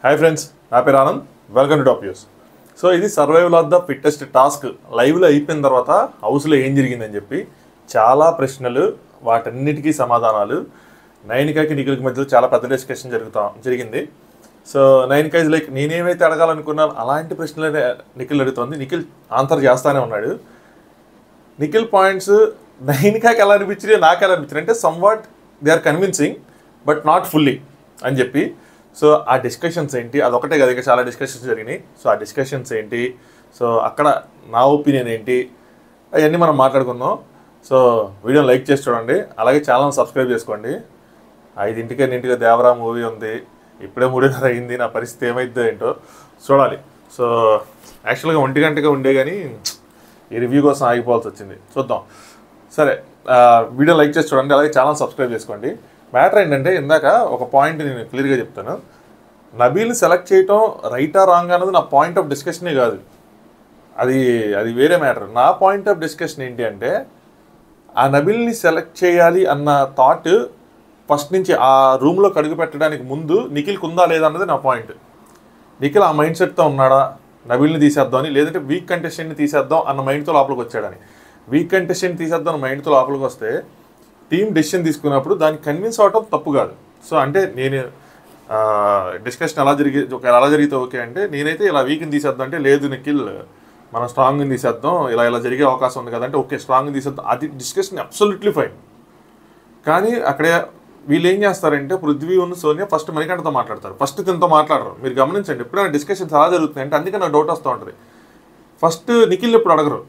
Hi friends, నా పేరు Anand. Welcome to top news. So ఇది survival of the fittest task లైవ్లో అయిపోయిన తర్వాత హౌస్లో ఏం జరిగిందని చెప్పి చాలా ప్రశ్నలు, వాటన్నిటికీ సమాధానాలు. నైనికాకి నిఖిల్కి మధ్యలో చాలా పెద్ద డిస్కషన్ జరిగింది. సో నైనికా ఇస్ లైక్ నేనేమైతే అడగాలనుకున్నాను అలాంటి ప్రశ్నలు నిఖిల్ అడుగుతుంది. నిఖిల్ ఆన్సర్ చేస్తానే ఉన్నాడు. నిఖిల్ పాయింట్స్ నైనికాకి ఎలా అనిపించింది, నాకు ఎలా అనిపించింది అంటే somewhat they are convincing but not fully అని చెప్పి. సో ఆ డిస్కషన్స్ ఏంటి, అదొకటే కదా, ఇంకా చాలా డిస్కషన్స్ జరిగినాయి. సో ఆ డిస్కషన్స్ ఏంటి, సో అక్కడ నా ఒపీనియన్ ఏంటి, అవన్నీ మనం మాట్లాడుకుందాం. సో వీడియోని లైక్ చేసి చూడండి, అలాగే ఛానల్ సబ్స్క్రైబ్ చేసుకోండి. 5:00 దేవరా మూవీ ఉంది, ఇప్పుడే 3:30 అయింది. నా పరిస్థితి ఏమైద్దో ఏంటో చూడాలి. సో యాక్చువల్గా 1 ఉండే కానీ ఈ రివ్యూ కోసం ఆగిపోవాల్సి వచ్చింది. చూద్దాం. సరే, వీడియో లైక్ చేసి చూడండి, అలాగే ఛానల్ సబ్స్క్రైబ్ చేసుకోండి. మ్యాటర్ ఏంటంటే, ఇందాక ఒక పాయింట్ నేను క్లియర్గా చెప్తాను. నబీల్ని సెలెక్ట్ చేయటం రైటా రాంగ్ అన్నది నా పాయింట్ ఆఫ్ డిస్కషనే కాదు, అది వేరే మ్యాటర్. నా పాయింట్ ఆఫ్ డిస్కషన్ ఏంటి అంటే, ఆ నబీల్ని సెలెక్ట్ చేయాలి అన్న థాట్ ఫస్ట్ నుంచి ఆ రూమ్లో అడుగు పెట్టడానికి ముందు నిఖిల్కి ఉందా లేదా అన్నది నా పాయింట్. నిఖిల్ ఆ మైండ్ సెట్తో ఉన్నాడా, నబీల్ని తీసేద్దాం అని, లేదంటే వీక్ కంటెస్టెంట్ని తీసేద్దాం అన్న మైండ్తో లోపలికి వచ్చాడని. వీక్ కంటెస్టెంట్ తీసేద్దాం అన్న మైండ్తో లోపలికి వస్తే టీం డెసిషన్ తీసుకున్నప్పుడు దాన్ని కన్విన్స్ అవటం తప్పు కాదు. సో అంటే నేను డిస్కషన్ ఎలా జరిగితే ఓకే అంటే, నేనైతే ఇలా వీక్ని తీసేద్దాం అంటే, లేదు నిఖిల్ మనం స్ట్రాంగ్ని తీసేద్దాం, ఇలా జరిగే అవకాశం ఉంది కదంటే ఓకే స్ట్రాంగ్ని తీసేద్దాం, అది డిస్కషన్ అబ్సల్యూట్లీ ఫైన్. కానీ అక్కడ వీళ్ళు ఏం చేస్తారంటే, పృథ్వీ ఉన్న సోనియా ఫస్ట్ మణికంఠతో మాట్లాడతారు, ఫస్ట్ తినతో మాట్లాడరు. మీరు గమనించండి, ఎప్పుడైనా డిస్కషన్స్ ఎలా జరుగుతున్నాయి అంటే, అందుకే నాకు డౌట్ వస్తూ ఉంటుంది. ఫస్ట్ నిఖిల్ ఎప్పుడు అడగరు,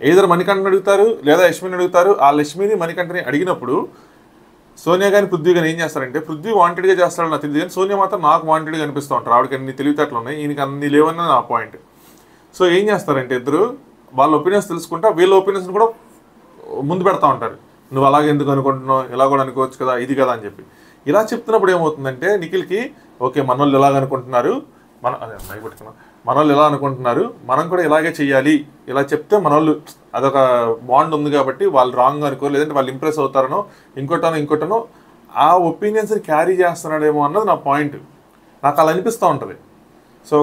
ఏదైనా మణికంఠని అడుగుతారు లేదా యశ్మిని అడుగుతారు. ఆ యశ్మిని మణికంఠని అడిగినప్పుడు సోనియా కానీ పృథ్వీ కానీ ఏం చేస్తారంటే, పృథ్వీ వాంటెడ్గా చేస్తాడు నాకు తెలియదు కానీ సోనియా మాత్రం నాకు వాంటెడ్గా అనిపిస్తూ ఉంటారు. ఆవిడకి అన్ని తెలివితేటలు ఉన్నాయి, ఈయనకి అన్ని లేవని నా పాయింట్. సో ఏం చేస్తారంటే, ఇద్దరు వాళ్ళ ఒపీనియన్స్ తెలుసుకుంటా వీళ్ళ ఒపీనియన్స్ కూడా ముందు పెడతా ఉంటారు. నువ్వు అలాగే ఎందుకు అనుకుంటున్నావు, ఇలా కూడా అనుకోవచ్చు కదా, ఇది కదా అని చెప్పి. ఇలా చెప్తున్నప్పుడు ఏమవుతుందంటే, నిఖిల్కి ఓకే మన వాళ్ళు ఇలాగ అనుకుంటున్నారు, మన వాళ్ళు ఎలా అనుకుంటున్నారు, మనం కూడా ఇలాగే చెయ్యాలి, ఇలా చెప్తే మన వాళ్ళు అదొక బాండ్ ఉంది కాబట్టి వాళ్ళు రాంగ్ అనుకో, లేదంటే వాళ్ళు ఇంప్రెస్ అవుతారనో ఇంకోటనో ఆ ఒపీనియన్స్ని క్యారీ చేస్తున్నాడేమో అన్నది నా పాయింట్. నాకు అలా అనిపిస్తూ ఉంటుంది. సో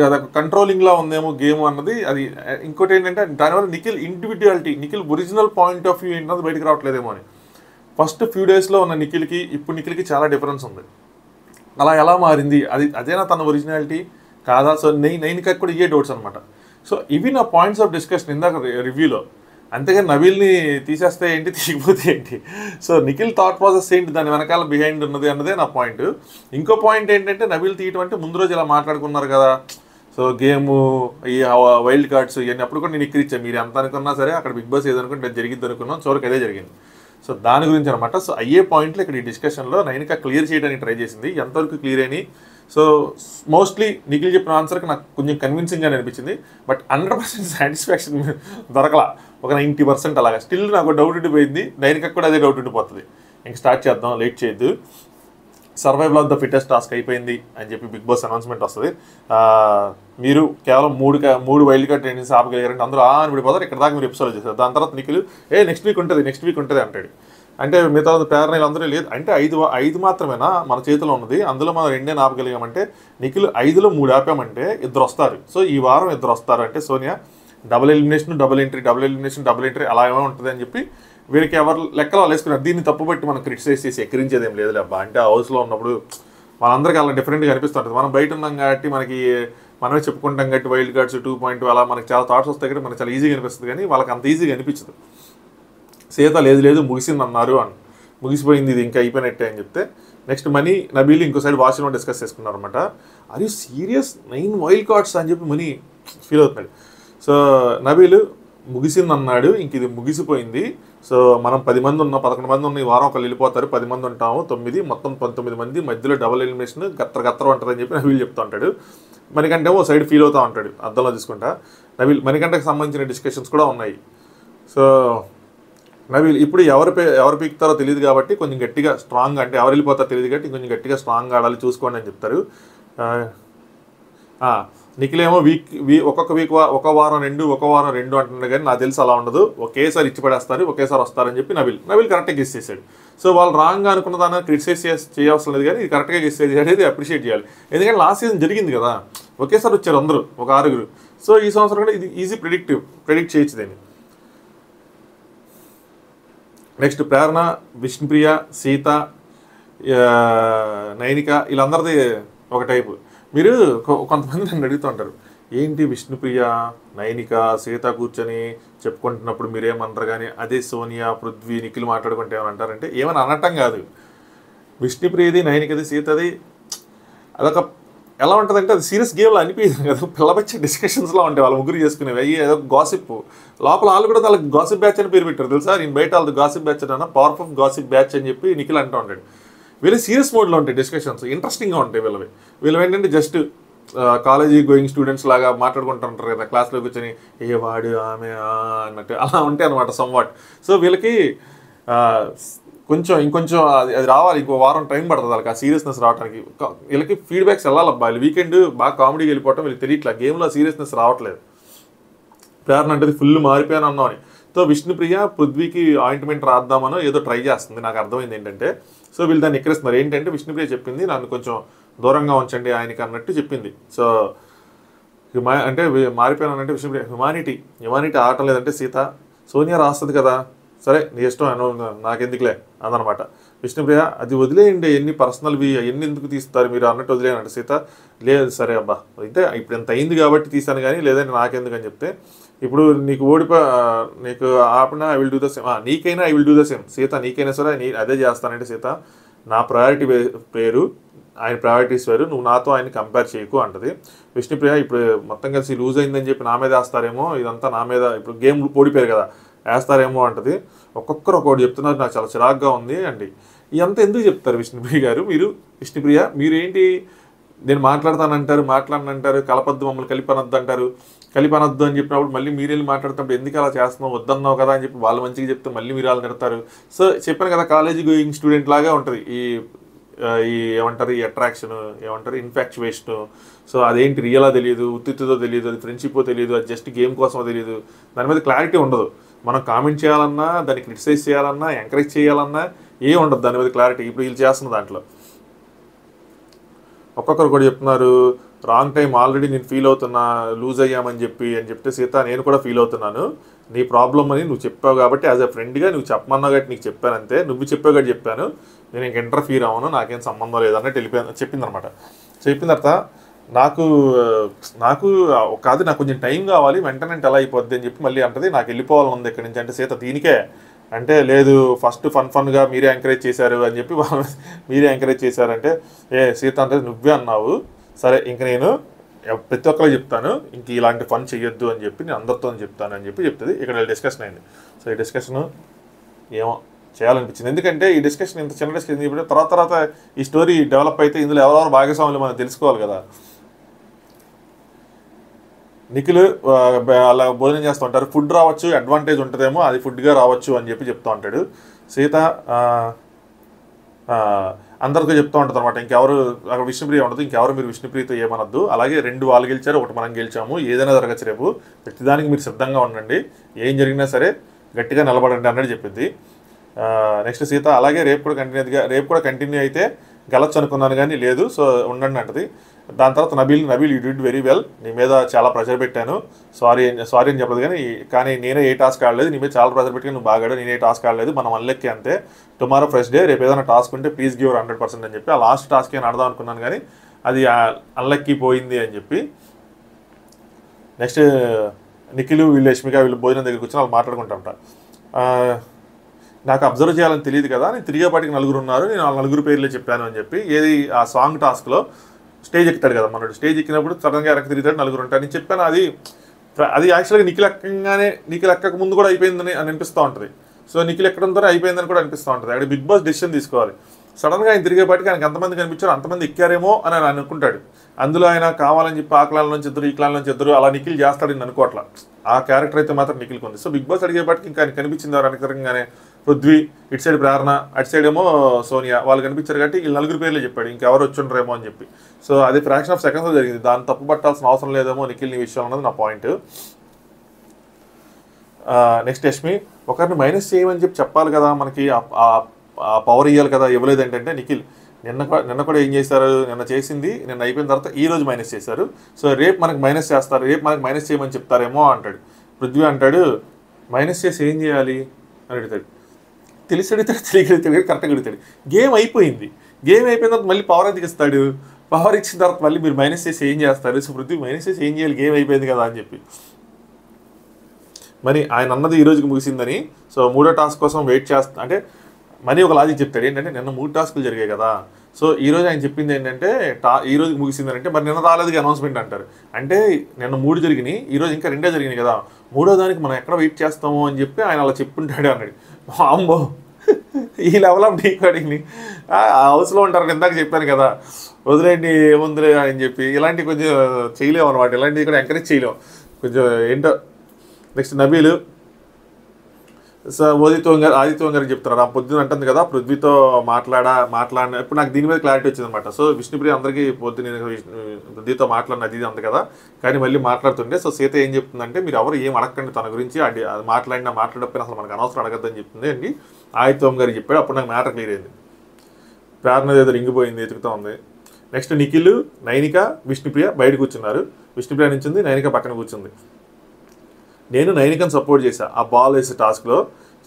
అదొక కంట్రోలింగ్లా ఉందేమో గేమ్ అన్నది. అది ఇంకోటి ఏంటంటే, దానివల్ల Nikhil individuality, Nikhil original point of view ఏంటన్నది బయటకు రావట్లేదేమో అని. ఫస్ట్ ఫ్యూ డేస్లో ఉన్న నిఖిల్కి ఇప్పుడు నిఖిల్కి చాలా డిఫరెన్స్ ఉంది. అలా ఎలా మారింది, అదేనా తన ఒరిజినాలిటీ కాదా? సో నైనికాకి కూడా ఇవే డౌట్స్ అనమాట. సో ఇవి నా పాయింట్స్ ఆఫ్ డిస్కషన్ ఇందాక రివ్యూలో. అంతేగాని నబీల్ని తీసేస్తే ఏంటి, తీయకపోతే ఏంటి. సో నిఖిల్ థాట్ ప్రాసెస్ ఏంటి, దాని వెనకాల బిహైండ్ ఉన్నది అన్నదే నా పాయింట్. ఇంకో పాయింట్ ఏంటంటే, నబీల్ తీయటం అంటే ముందు రోజు ఇలా మాట్లాడుకున్నారు కదా, సో గేము ఈ వైల్డ్ కార్డ్స్ ఇవన్నీ అప్పుడు కూడా నేను ఎక్కిరిచ్చాను. మీరు ఎంత అనుకున్నా సరే అక్కడ బిగ్ బాస్ ఏదనుకుంటే జరిగింది అనుకున్నాం, చివరికి అదే జరిగింది. సో దాని గురించి అనమాట. సో అయ్యే పాయింట్లు ఇక్కడ ఈ డిస్కషన్లో నైనికా క్లియర్ చేయడానికి ట్రై చేసింది. ఎంతవరకు క్లియర్ అయినాయి, సో మోస్ట్లీ నిఖిల్ చెప్పిన ఆన్సర్కి నాకు కొంచెం కన్విన్సింగ్గా అనిపించింది. బట్ 100% సాటిస్ఫాక్షన్ దొరకలా, ఒక 90% అలాగా. స్టిల్ నాకు డౌట్ ఉండిపోయింది, నైనికాకి కూడా అదే డౌట్ ఉండిపోతుంది. ఇంక స్టార్ట్ చేద్దాం, లేట్ చేయొద్దు. Survival of the fittest task అయిపోయింది అని చెప్పి బిగ్ బాస్ అనౌన్స్మెంట్ వస్తుంది. మీరు కేవలం మూడు వైల్డ్ కార్డ్ ట్రైనింగ్స్ ఆపగలిగారంటే అందరూ అని విడిపోతారు. ఇక్కడ దాకా మీరు ఎపిసోడ్ చేస్తారు. దాని తర్వాత నిఖిల్ నెక్స్ట్ వీక్ ఉంటుంది అంటాడు. అంటే మిగతా పేర్నైలు అందరూ లేదు అంటే 5 మాత్రమేనా మన చేతిలో ఉన్నది, అందులో మనం 2 ఆపగలిగామంటే, నిఖిల్ 5లో 3 ఆపామంటే 2 వస్తారు. సో ఈ వారం 2 వస్తారు అంటే Sonia double elimination double entry అలా ఏమో ఉంటుంది అని చెప్పి వీరికి ఎవరు లెక్కలు వాళ్ళు వేసుకున్నారు. దీన్ని తప్పుబట్టి మనం క్రిటిసైజ్ చేసి ఎక్కిరించేది ఏం లేదు లేబ్బా. అంటే హౌస్లో ఉన్నప్పుడు మనందరికీ అలా డిఫరెంట్గా అనిపిస్తుంటుంది. మనం బయట ఉన్నాం కాబట్టి మనమే చెప్పుకుంటాం కాబట్టి వైల్డ్ కార్డ్స్ 2.2 అలా మనకి చాలా థాట్స్ వస్తాయి కాబట్టి మనకు చాలా ఈజీగా అనిపిస్తుంది. కానీ వాళ్ళకి అంత ఈజీగా అనిపించదు. సీత లేదు ముగిసింది అన్నారు అని, ముగిసిపోయింది ఇది ఇంకా అయిపోయినట్టే అని చెప్తే, నెక్స్ట్ మనీ నబీల్ ఇంకో సైడ్ వాష్రూమ్లో డిస్కస్ చేసుకున్నారు అనమాట. అది సీరియస్ 9 వైల్డ్ కార్డ్స్ అని చెప్పి మనీ ఫీల్ అవుతున్నాడు. సో నబీల్ ముగిసింది అన్నాడు, ఇంక ఇది ముగిసిపోయింది. సో మనం 10 మంది ఉన్నాం, 11 మంది ఉన్న ఈ వారం ఒకళ్ళు వెళ్ళిపోతారు, 10 మంది ఉంటాము, 9 మొత్తం 19 మంది, మధ్యలో డబుల్ ఎలిమినేషన్ గత్తర ఉంటుందని చెప్పి నబీల్ చెప్తూ ఉంటాడు. మణికంఠ ఓ సైడ్ ఫీల్ అవుతూ ఉంటాడు అద్దంలో చూసుకుంటా. మణికంఠకి సంబంధించిన డిస్కషన్స్ కూడా ఉన్నాయి. సో నబీల్ ఇప్పుడు ఎవరు పీకుతారో తెలియదు కాబట్టి కొంచెం గట్టిగా స్ట్రాంగ్, అంటే ఎవరు వెళ్ళిపోతారో తెలియదు కాబట్టి కొంచెం గట్టిగా స్ట్రాంగ్ ఆడాలి చూసుకోండి అని చెప్తారు. నిఖిలేమో ఒక్కొక్క వీక్ ఒక వారం 2 అంటున్నాడు. కానీ నాకు తెలిసి అలా ఉండదు, ఒకేసారి ఇచ్చి పడేస్తారు, ఒకేసారి వస్తారని చెప్పి నబీల్ కరెక్ట్గా గెస్ చేశాడు. సో వాళ్ళు రాంగ్ అనుకున్న దాన్ని క్రిటిసైజ్ చేయాల్సిన లేదు, కానీ ఇది కరెక్ట్గా గెస్ అనేది అప్రిషియేట్ చేయాలి. ఎందుకంటే లాస్ట్ సీజన్ జరిగింది కదా, ఒకేసారి వచ్చారు అందరూ ఒక 6. సో ఈ సంవత్సరం కూడా ఇది ఈజీ ప్రిడిక్ట్ చేయొచ్చు దీన్ని. నెక్స్ట్ ప్రేరణ, విష్ణుప్రియ, సీత, నైనిక వీళ్ళందరిది ఒక టైపు. మీరు కొంతమంది నన్ను అడుగుతూ ఉంటారు, ఏంటి విష్ణుప్రియ, నైనిక, సీత కూర్చొని చెప్పుకుంటున్నప్పుడు మీరేమన్నారు, కానీ అదే సోనియా, పృథ్వీ, నిఖిల్ మాట్లాడుకుంటే ఏమని అంటారంటే ఏమని అనటం కాదు. విష్ణుప్రియది, నైనికది, సీతది అదొక ఎలా ఉంటుందంటే అది సీరియస్ గేమ్లో అనిపించదు కదా, పిల్లబచ్చి డిస్కషన్స్లో ఉంటాయి వాళ్ళ ముగ్గురు చేసుకునేవి. అయ్యి ఏదో గాసిప్ లోపల వాళ్ళు కూడా వాళ్ళకి గాసిప్ బ్యాచ్ అని పేరు పెట్టారు తెలుసా. నేను బయట వాళ్ళది గాసిప్ బ్యాచ్ అన్న పవర్ఫుల్ గాసిప్ బ్యాచ్ అని చెప్పి నిఖిల్ అంటూ ఉంటాడు. వీళ్ళు సీరియస్ మోడ్లో ఉంటాయి డిస్కషన్స్, ఇంట్రెస్టింగ్గా ఉంటాయి వీళ్ళు ఏంటంటే జస్ట్ కాలేజీ గోయింగ్ స్టూడెంట్స్ లాగా మాట్లాడుకుంటుంటారు కదా క్లాస్లో కూర్చొని, ఏ వాడు ఆమె అన్నట్టు అలా ఉంటాయి అనమాట సమ్వాట్. సో వీళ్ళకి ఇంకొంచెం అది రావాలి, ఇంకో వారం టైం పడుతుంది వాళ్ళకి ఆ సీరియస్నెస్ రావడానికి. వీళ్ళకి ఫీడ్బ్యాక్స్ వెళ్ళాలబ్బా, వీళ్ళు వీకెండ్ బాగా కామెడీకి వెళ్ళిపోవటం వీళ్ళకి తెలియట్లా, గేమ్లో సీరియస్నెస్ రావట్లేదు. ప్రేరణ అంటే ఫుల్ మారిపోయాను అన్నామని. సో విష్ణుప్రియ పృథ్వీకి ఆయింట్మెంట్ రాద్దామనో ఏదో ట్రై చేస్తుంది, నాకు అర్థమైంది ఏంటంటే. సో వీళ్ళు దాన్ని ఎక్కరిస్తున్నారు ఏంటంటే విష్ణుప్రియ చెప్పింది నన్ను కొంచెం దూరంగా ఉంచండి ఆయనకి అన్నట్టు చెప్పింది. సో అంటే మారిపోయానంటే విష్ణుప్రియ హ్యుమానిటీ ఆడటం లేదంటే సీత, సోనియా రాస్తుంది కదా సరే నీ ఇష్టం నాకెందుకులే అందనమాట. విష్ణుప్రియ అది వదిలేయండి, ఎన్ని పర్సనల్వి ఎన్ని ఎందుకు తీస్తారు మీరు అన్నట్టు వదిలేయనంటే సీత, లేదు సరే అబ్బా అయితే ఇప్పుడు ఎంత అయింది కాబట్టి తీసాను కానీ లేదంటే నాకెందుకు అని చెప్తే, ఇప్పుడు నీకు నీకు ఆపినా I will do the same, నీకైనా I will do the same Sita, నీకైనా సరే అదే చేస్తానంటే సీత, నా ప్రయారిటీ పేరు ఆయన ప్రయారిటీస్ వేరు, నువ్వు నాతో ఆయన కంపేర్ చేయకు అంటది. విష్ణుప్రియ ఇప్పుడు మొత్తం కలిసి లూజ్ అయిందని చెప్పి నా మీద వేస్తారేమో, ఇదంతా నా మీద ఇప్పుడు గేమ్ ఓడిపోయారు కదా వేస్తారేమో అంటది. ఒక్కొక్కరు ఒక్కొక్కటి చెప్తున్నారు, నాకు చాలా చిరాగ్గా ఉంది అండి. ఇదంతా ఎందుకు చెప్తారు విష్ణుప్రియ గారు? విష్ణుప్రియ మీరేంటి నేను మాట్లాడనంటారు, కలపద్దు మమ్మల్ని కలిపనద్దు అంటారు, కలిపనద్దు అని చెప్పినప్పుడు మళ్ళీ మీరు వెళ్ళి మాట్లాడుతున్నప్పుడు ఎందుకు అలా చేస్తున్నావు, వద్దన్నావు కదా అని చెప్పి వాళ్ళు మంచిగా చెప్తే మళ్ళీ మీరు వాళ్ళు నిడతారు. సో చెప్పాను కదా కాలేజీ గోయింగ్ స్టూడెంట్ లాగా ఉంటుంది ఈ ఏమంటారు ఈ అట్రాక్షన్, ఏమంటారు ఇన్ఫాక్చువేషను. సో అదేంటి రియలా తెలియదు, ఉత్తితో తెలియదు, అది ఫ్రెండ్షిప్ తెలియదు, అది జస్ట్ గేమ్ కోసమో తెలియదు, దాని మీద క్లారిటీ ఉండదు. మనం కామెంట్ చేయాలన్నా, దాన్ని క్రిటిసైజ్ చేయాలన్నా, ఎంకరేజ్ చేయాలన్నా ఏం ఉండదు దాని మీద క్లారిటీ. ఇప్పుడు వీళ్ళు చేస్తున్న దాంట్లో ఒక్కొక్కరు కూడా చెప్తున్నారు రాంగ్ టైం ఆల్రెడీ నేను ఫీల్ అవుతున్నా లూజ్ అయ్యామని చెప్తే సీత నేను కూడా ఫీల్ అవుతున్నాను, నీ ప్రాబ్లం అని నువ్వు చెప్పావు కాబట్టి యాజ్ ఎ ఫ్రెండ్గా నువ్వు చెప్పమన్నావు కాబట్టి నీకు చెప్పాను అంతే, నువ్వు చెప్పావు కాబట్టి చెప్పాను, నేను ఇంక ఇంటర్ఫీర్ అవ్వను, నాకేం సంబంధం లేదన్నట్టు చెప్పిందనమాట. చెప్పిన తర్వాత నాకు కాదు నాకు కొంచెం టైం కావాలి వెంటనే ఎలా అయిపోద్ది అని చెప్పి మళ్ళీ అంటది, నాకు వెళ్ళిపోవాలని ఉంది ఇక్కడి నుంచి అంటే సీత దీనికే అంటే లేదు ఫస్ట్ ఫన్గా మీరే ఎంకరేజ్ చేశారు అని చెప్పి మీరే ఎంకరేజ్ చేశారంటే సీత అంటే నువ్వే అన్నావు సరే ఇంక నేను ప్రతి ఒక్కరికి చెప్తాను ఇంక ఇలాంటి ఫన్ చెయ్యొద్దు అని చెప్పి నేను అందరితో చెప్తాను అని చెప్తుంది. ఇక్కడ డిస్కషన్ అయింది. సో ఈ డిస్కషన్ ఏమో చేయాలనిపించింది, ఎందుకంటే ఈ డిస్కషన్ ఇంత చిన్న డిస్కషన్ ఇప్పుడు తర్వాత ఈ స్టోరీ డెవలప్ అయితే ఇందులో ఎవరెవరు భాగస్వాములు మనం తెలుసుకోవాలి కదా. నిఖిల్ అలా భోజనం చేస్తూ ఉంటారు, ఫుడ్ రావచ్చు అడ్వాంటేజ్ ఉంటుందేమో అది ఫుడ్గా రావచ్చు అని చెప్పి చెప్తూ ఉంటాడు. సీత అందరితో చెప్తూ ఉంటుంది అనమాట, ఇంకెవరు అక్కడ విష్ణుప్రియ ఉండదు, ఇంకెవరు మీరు విష్ణుప్రియతో ఏమనద్దు, అలాగే 2 వాళ్ళు గెలిచారు 1 మనం గెలిచాము, ఏదైనా జరగచ్చు రేపు, ప్రతిదానికి మీరు సిద్ధంగా ఉండండి, ఏం జరిగినా సరే గట్టిగా నిలబడండి అన్నట్టు చెప్పింది. నెక్స్ట్ సీత అలాగే రేపు కూడా కంటిన్యూ అయితే గెలచ్చు అనుకున్నాను కానీ లేదు సో ఉండండి అంటది. దాని తర్వాత Nabeel you did very well, నీ మీద చాలా ప్రెషర్ పెట్టాను, సారీ అని చెప్పదు కానీ నేనే ఏ టాస్క్ ఆడలేదు, నీ మీద చాలా ప్రెషర్ పెట్టి నువ్వు బాగాడు, నేనే టాస్క్ ఆడలేదు, మనం అన్లెక్కి అంతే, టుమారో ఫ్రెష్ డే, రేపు ఏదైనా టాస్క్ ఉంటే ప్లీజ్ గివ్ 100% అని చెప్పి ఆ లాస్ట్ టాస్క్ ఏమైనా ఆడదాం అనుకున్నాను కానీ అది అన్లెక్కి పోయింది అని చెప్పి. నెక్స్ట్ నిఖిల్ వీళ్ళు యష్మిక వీళ్ళు భోజనం దగ్గర కూర్చొని వాళ్ళు మాట్లాడుకుంటాంట. నాకు అబ్జర్వ్ చేయాలని తెలియదు కదా, నేను తిరిగేపాటికి 4 ఉన్నారు, నేను 4 పేర్లే చెప్పాను అని చెప్పి ఏది ఆ సాంగ్ టాస్క్లో స్టేజ్ ఎక్కుతాడు కదా మనోడు, స్టేజ్ ఎక్కినప్పుడు సడన్గా వెనక్కి తిరుగుతాడు 4 ఉంటారు నేను చెప్పాను. అది యాక్చువల్గా నిఖిల్ ఎక్కక ముందు కూడా అయిపోయిందని అనిపిస్తూ ఉంటుంది. సో నిఖిల్ ఎక్కడంతో అయిపోయిందని కూడా అనిపిస్తూ ఉంటుంది. అక్కడ బిగ్ బాస్ డెసిషన్ తీసుకోవాలి. సడన్గా ఆయన తిరిగేపాటికి ఆయనకి ఎంతమంది కనిపించారు అంతమంది ఎక్కారేమో అని ఆయన అనుకుంటాడు. అందులో ఆయన కావాలని చెప్పి ఆ క్లాన్ నుంచి ఇద్దరు ఈ క్లాన్ నుంచి ఇద్దరు అలా నిఖిల్ చేస్తాడని అనుకోవట్లా, ఆ క్యారెక్టర్ అయితే మాత్రం నిఖిల్కి ఉంది. సో బిగ్ బాస్ అడిగేపాటికి ఇంకా ఆయన కనిపించింది వెనకరంగానే పృథ్వీ, ఇటు సైడ్ ప్రేరణ, అటు సైడ్ ఏమో సోనియా, వాళ్ళు కనిపించారు కాబట్టి వీళ్ళు 4 పేర్లే చెప్పాడు, ఇంకెవరు వచ్చుండ్రేమో అని చెప్పి. సో అది ఫ్రాక్షన్ ఆఫ్ సెకండ్స్లో జరిగింది, దాన్ని తప్పు పట్టాల్సిన అవసరం లేదేమో నిఖిల్ విషయం అన్నది నా పాయింట్. నెక్స్ట్ యష్మి ఒకరిని మైనస్ చేయమని చెప్పాలి కదా మనకి, పవర్ ఇవ్వాలి కదా, ఇవ్వలేదు ఏంటంటే నిఖిల్ నిన్న కూడా ఏం చేశారు, నిన్న చేసింది నిన్న అయిపోయిన తర్వాత ఈ రోజు మైనస్ చేశారు. సో రేపు మనకు మైనస్ చేస్తారు, రేపు మనకు మైనస్ చేయమని చెప్తారేమో అంటాడు. పృథ్వీ అంటాడు మైనస్ చేసి ఏం చేయాలి అని అడుగుతాడు. తెలిసి అడుగుతాడు, తెలియగలుగుతాడు, కరెక్ట్గా అడుగుతాడు. గేమ్ అయిపోయింది, గేమ్ అయిపోయిన తర్వాత మళ్ళీ పవర్ ఎందుకు ఇస్తాడు, పవర్ ఇచ్చిన తర్వాత మళ్ళీ మీరు మైనస్ చేసి ఏం చేస్తారు. సో పృథ్వీ మైనస్ చేసి ఏం చేయాలి, గేమ్ అయిపోయింది కదా అని చెప్పి. మరి ఆయన అన్నది ఈ రోజుకి ముగిసిందని, సో 3వ టాస్క్ కోసం వెయిట్ చేస్తా అంటే మనీ ఒక లాజిక్ చెప్తాడు ఏంటంటే నిన్న 3 టాస్కులు జరిగాయి కదా, సో ఈరోజు ఆయన చెప్పింది ఏంటంటే ఈ రోజుకి ముగిసిందని. అంటే మరి నిన్న రాలేదుగా అనౌన్స్మెంట్ అంటారు. అంటే నిన్న 3 జరిగినాయి, ఈరోజు ఇంకా 2 జరిగినాయి కదా, 3వ దానికి మనం ఎక్కడ వెయిట్ చేస్తాము అని చెప్పి ఆయన అలా చెప్పుంటాడు అన్నాడు. అమ్మో, ఈ లెవెల్ ఆఫ్ డీకోడింగ్ని హౌస్లో ఉంటారు, ఇందాక చెప్పాను కదా, వదిలేండి ఏముందిలే అని చెప్పి ఇలాంటివి కొంచెం చేయలేము అనమాట. ఇలాంటివి కూడా ఎంకరేజ్ చేయలేము కొంచెం ఏంటో. నెక్స్ట్ నబీలు ఆదిత్య గారికి చెప్తున్నారు. ఆ పొద్దున అంటుంది కదా పృథ్వీతో మాట్లాడిన ఇప్పుడు నాకు దీని మీద క్లారిటీ వచ్చింది అనమాట. సో విష్ణుప్రియ అందరికీ పొద్దున పృథ్వీతో మాట్లాడిన అది అంత కదా, కానీ మళ్ళీ మాట్లాడుతుండే. సో సీత ఏం చెప్తుందంటే మీరు ఎవరు ఏం అడగండి తన గురించి, అది మాట్లాడకపోయినా అసలు మనకు అనవసరం అడగద్దని చెప్తుంది అండి ఆదిత్య గారికి చెప్పాడు. అప్పుడు నాకు మ్యాటర్ క్లియర్ అయింది. ప్రేరణ ఏదో రింగిపోయింది, ఎతుకుతూ ఉంది. నెక్స్ట్ నిఖిల్, నైనిక, విష్ణుప్రియ బయట కూర్చున్నారు. విష్ణుప్రియ నుంచింది, నైనిక పక్కన కూర్చుంది. నేను నైనికను సపోర్ట్ చేశా ఆ బాల్ వేసే టాస్క్లో.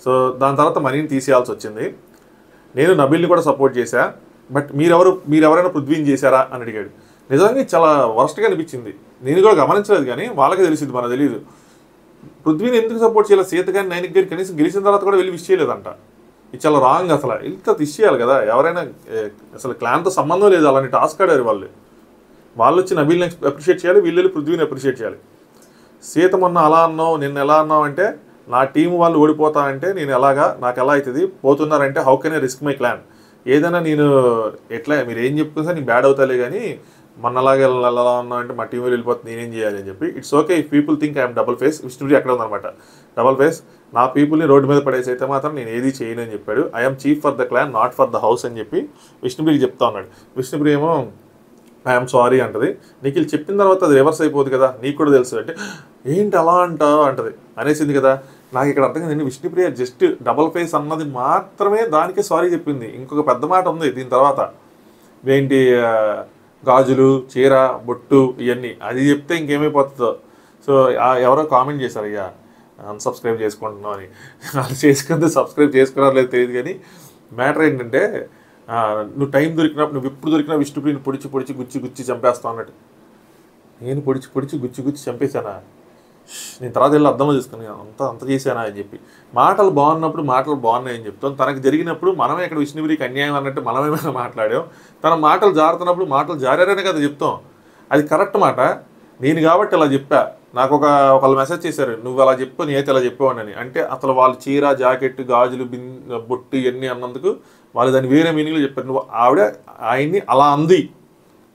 సో దాని తర్వాత మనీని తీసేయాల్సి వచ్చింది. నేను నబిల్ని కూడా సపోర్ట్ చేశా. బట్ మీరెవరైనా పృథ్వీని చేశారా అని అడిగాడు. నిజంగా చాలా వరస్ట్గా అనిపించింది. నేను కూడా గమనించలేదు, కానీ వాళ్ళకే తెలిసింది, మనకు తెలియదు. పృథ్వీని ఎందుకు సపోర్ట్ చేయాలి, సీత కానీ నైనిక గారి కనీసం గెలిచిన తర్వాత కూడా వెళ్ళి విష్ చేయలేదంట. ఇది చాలా రాంగ్. అసలు ఇంత ఇచ్చేయాలి కదా, ఎవరైనా అసలు క్లాన్తో సంబంధం లేదు, అలాంటి టాస్క్ ఆడారు వాళ్ళు వచ్చి నబీల్ని అప్రిషియేట్ చేయాలి, వీళ్ళు పృథ్వీని అప్రిషియేట్ చేయాలి. సీత మొన్న అలా అన్నావు, నిన్న ఎలా అన్నావు అంటే నా టీం వాళ్ళు ఓడిపోతా అంటే నేను నాకు ఎలా అవుతుంది, పోతున్నారంటే how can I risk my clan, ఏదైనా నేను ఎట్లా మీరు ఏం చెప్పుకున్నా నేను బ్యాడ్ అవుతాలే, కానీ మొన్న అలాగే ఎలా ఉన్నావు అంటే మా టీం వాళ్ళు వెళ్ళిపోతుంది, నేనేం చేయాలి అని చెప్పి. It's okay if people think I'm double face. Vishnupriya అక్కడ ఉందన్నమాట, డబుల్ ఫేస్. నా పీపుల్ని రోడ్డు మీద పడేసి అయితే మాత్రం నేను ఏది చేయను అని చెప్పాడు. I'm chief for the clan, not for the house అని చెప్పి విష్ణుప్రియకి చెప్తా ఉన్నాడు. విష్ణుప్రియ ఏమో ఐఎమ్ సారీ అంటది. నిఖిల్ చెప్పిన తర్వాత అది రివర్స్ అయిపోదు కదా, నీకు కూడా తెలుసు అంటే ఏంటి అలా అంటావు అంటది. అనేసింది కదా. నాకు ఇక్కడ అర్థం కదండి, విష్ణుప్రియ జస్ట్ డబల్ ఫేస్ అన్నది మాత్రమే దానికే సారీ చెప్పింది. ఇంకొక పెద్ద మాట ఉంది దీని తర్వాత, ఏంటి గాజులు, చీర, బొట్టు ఇవన్నీ, అది చెప్తే ఇంకేమైపోతుందో. సో ఎవరో కామెంట్ చేశారు, అయ్యా అన్సబ్స్క్రైబ్ చేసుకుంటున్నావు అని. అది చేసుకుంటే సబ్స్క్రైబ్ చేసుకున్నారో లేదు తెలియదు, కానీ మ్యాటర్ ఏంటంటే నువ్వు టైం దొరికినప్పుడు నువ్వు ఎప్పుడు దొరికినా విష్ణుప్రియని పొడిచి గుచ్చి చంపేస్తావు అన్నట్టు. నేను పొడిచి గుచ్చి చంపేశానా, నేను తర్వాత వెళ్ళి అర్థంలో తీసుకుని అంత చేశానా అని చెప్పి. మాటలు బాగున్నప్పుడు మాటలు బాగున్నాయని చెప్తాం, తనకు జరిగినప్పుడు మనమే ఇక్కడ విష్ణుప్రియకి అన్యాయం అన్నట్టు మనమేమైనా మాట్లాడాం. తన మాటలు జారుతున్నప్పుడు మాటలు జారారనే కదా చెప్తాం, అది కరెక్ట్ మాట. నేను కాబట్టి అలా చెప్పా. నాకు ఒకళ్ళు మెసేజ్ చేశారు, నువ్వు అలా చెప్పు నేనైతే అలా చెప్పావని. అంటే అసలు వాళ్ళు చీర, జాకెట్, గాజులు, బొట్టు ఇవన్నీ అన్నందుకు వాళ్ళు దాన్ని వేరే మీనింగ్లో చెప్పారు. నువ్వు ఆయన్ని అలా అంది,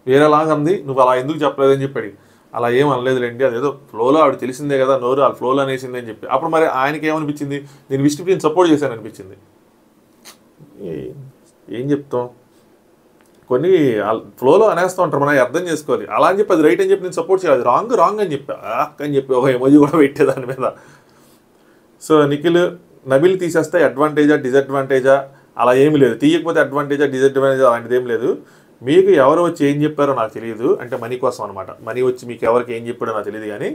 వేరేలాగా అంది, నువ్వు అలా ఎందుకు చెప్పలేదని చెప్పాడు. అలా ఏం అనలేదులేండి, అదేదో ఫ్లోలో ఆవిడ తెలిసిందే కదా, నోరు వాళ్ళ ఫ్లోలో అనేసింది అని చెప్పి. అప్పుడు మరి ఆయనకి ఏమనిపించింది, నేను విష్ణుప్రియని సపోర్ట్ చేశాను అనిపించింది. ఏం చెప్తాం, కొన్ని ఫ్లోలో అనేస్తూ ఉంటారు, మనం అర్థం చేసుకోవాలి. అలా అని చెప్పి అది రైట్ అని చెప్పి నేను సపోర్ట్ చేయాలి, రాంగ్ అని చెప్పి అని చెప్పి ఒక ఎమోజీ కూడా పెట్టే దాని మీద. సో నిఖిల్, నబిల్ తీసేస్తే అడ్వాంటేజా డిసడ్వాంటేజా అలా ఏమి లేదు, తీయకపోతే అడ్వాంటేజా డిసడ్వాంటేజా అలాంటిది ఏం లేదు. మీకు ఎవరు వచ్చి ఏం చెప్పారో నాకు తెలియదు, అంటే మనీ కోసం అనమాట. మనీ వచ్చి మీకు ఎవరికి ఏం చెప్పాడో నాకు తెలియదు, కానీ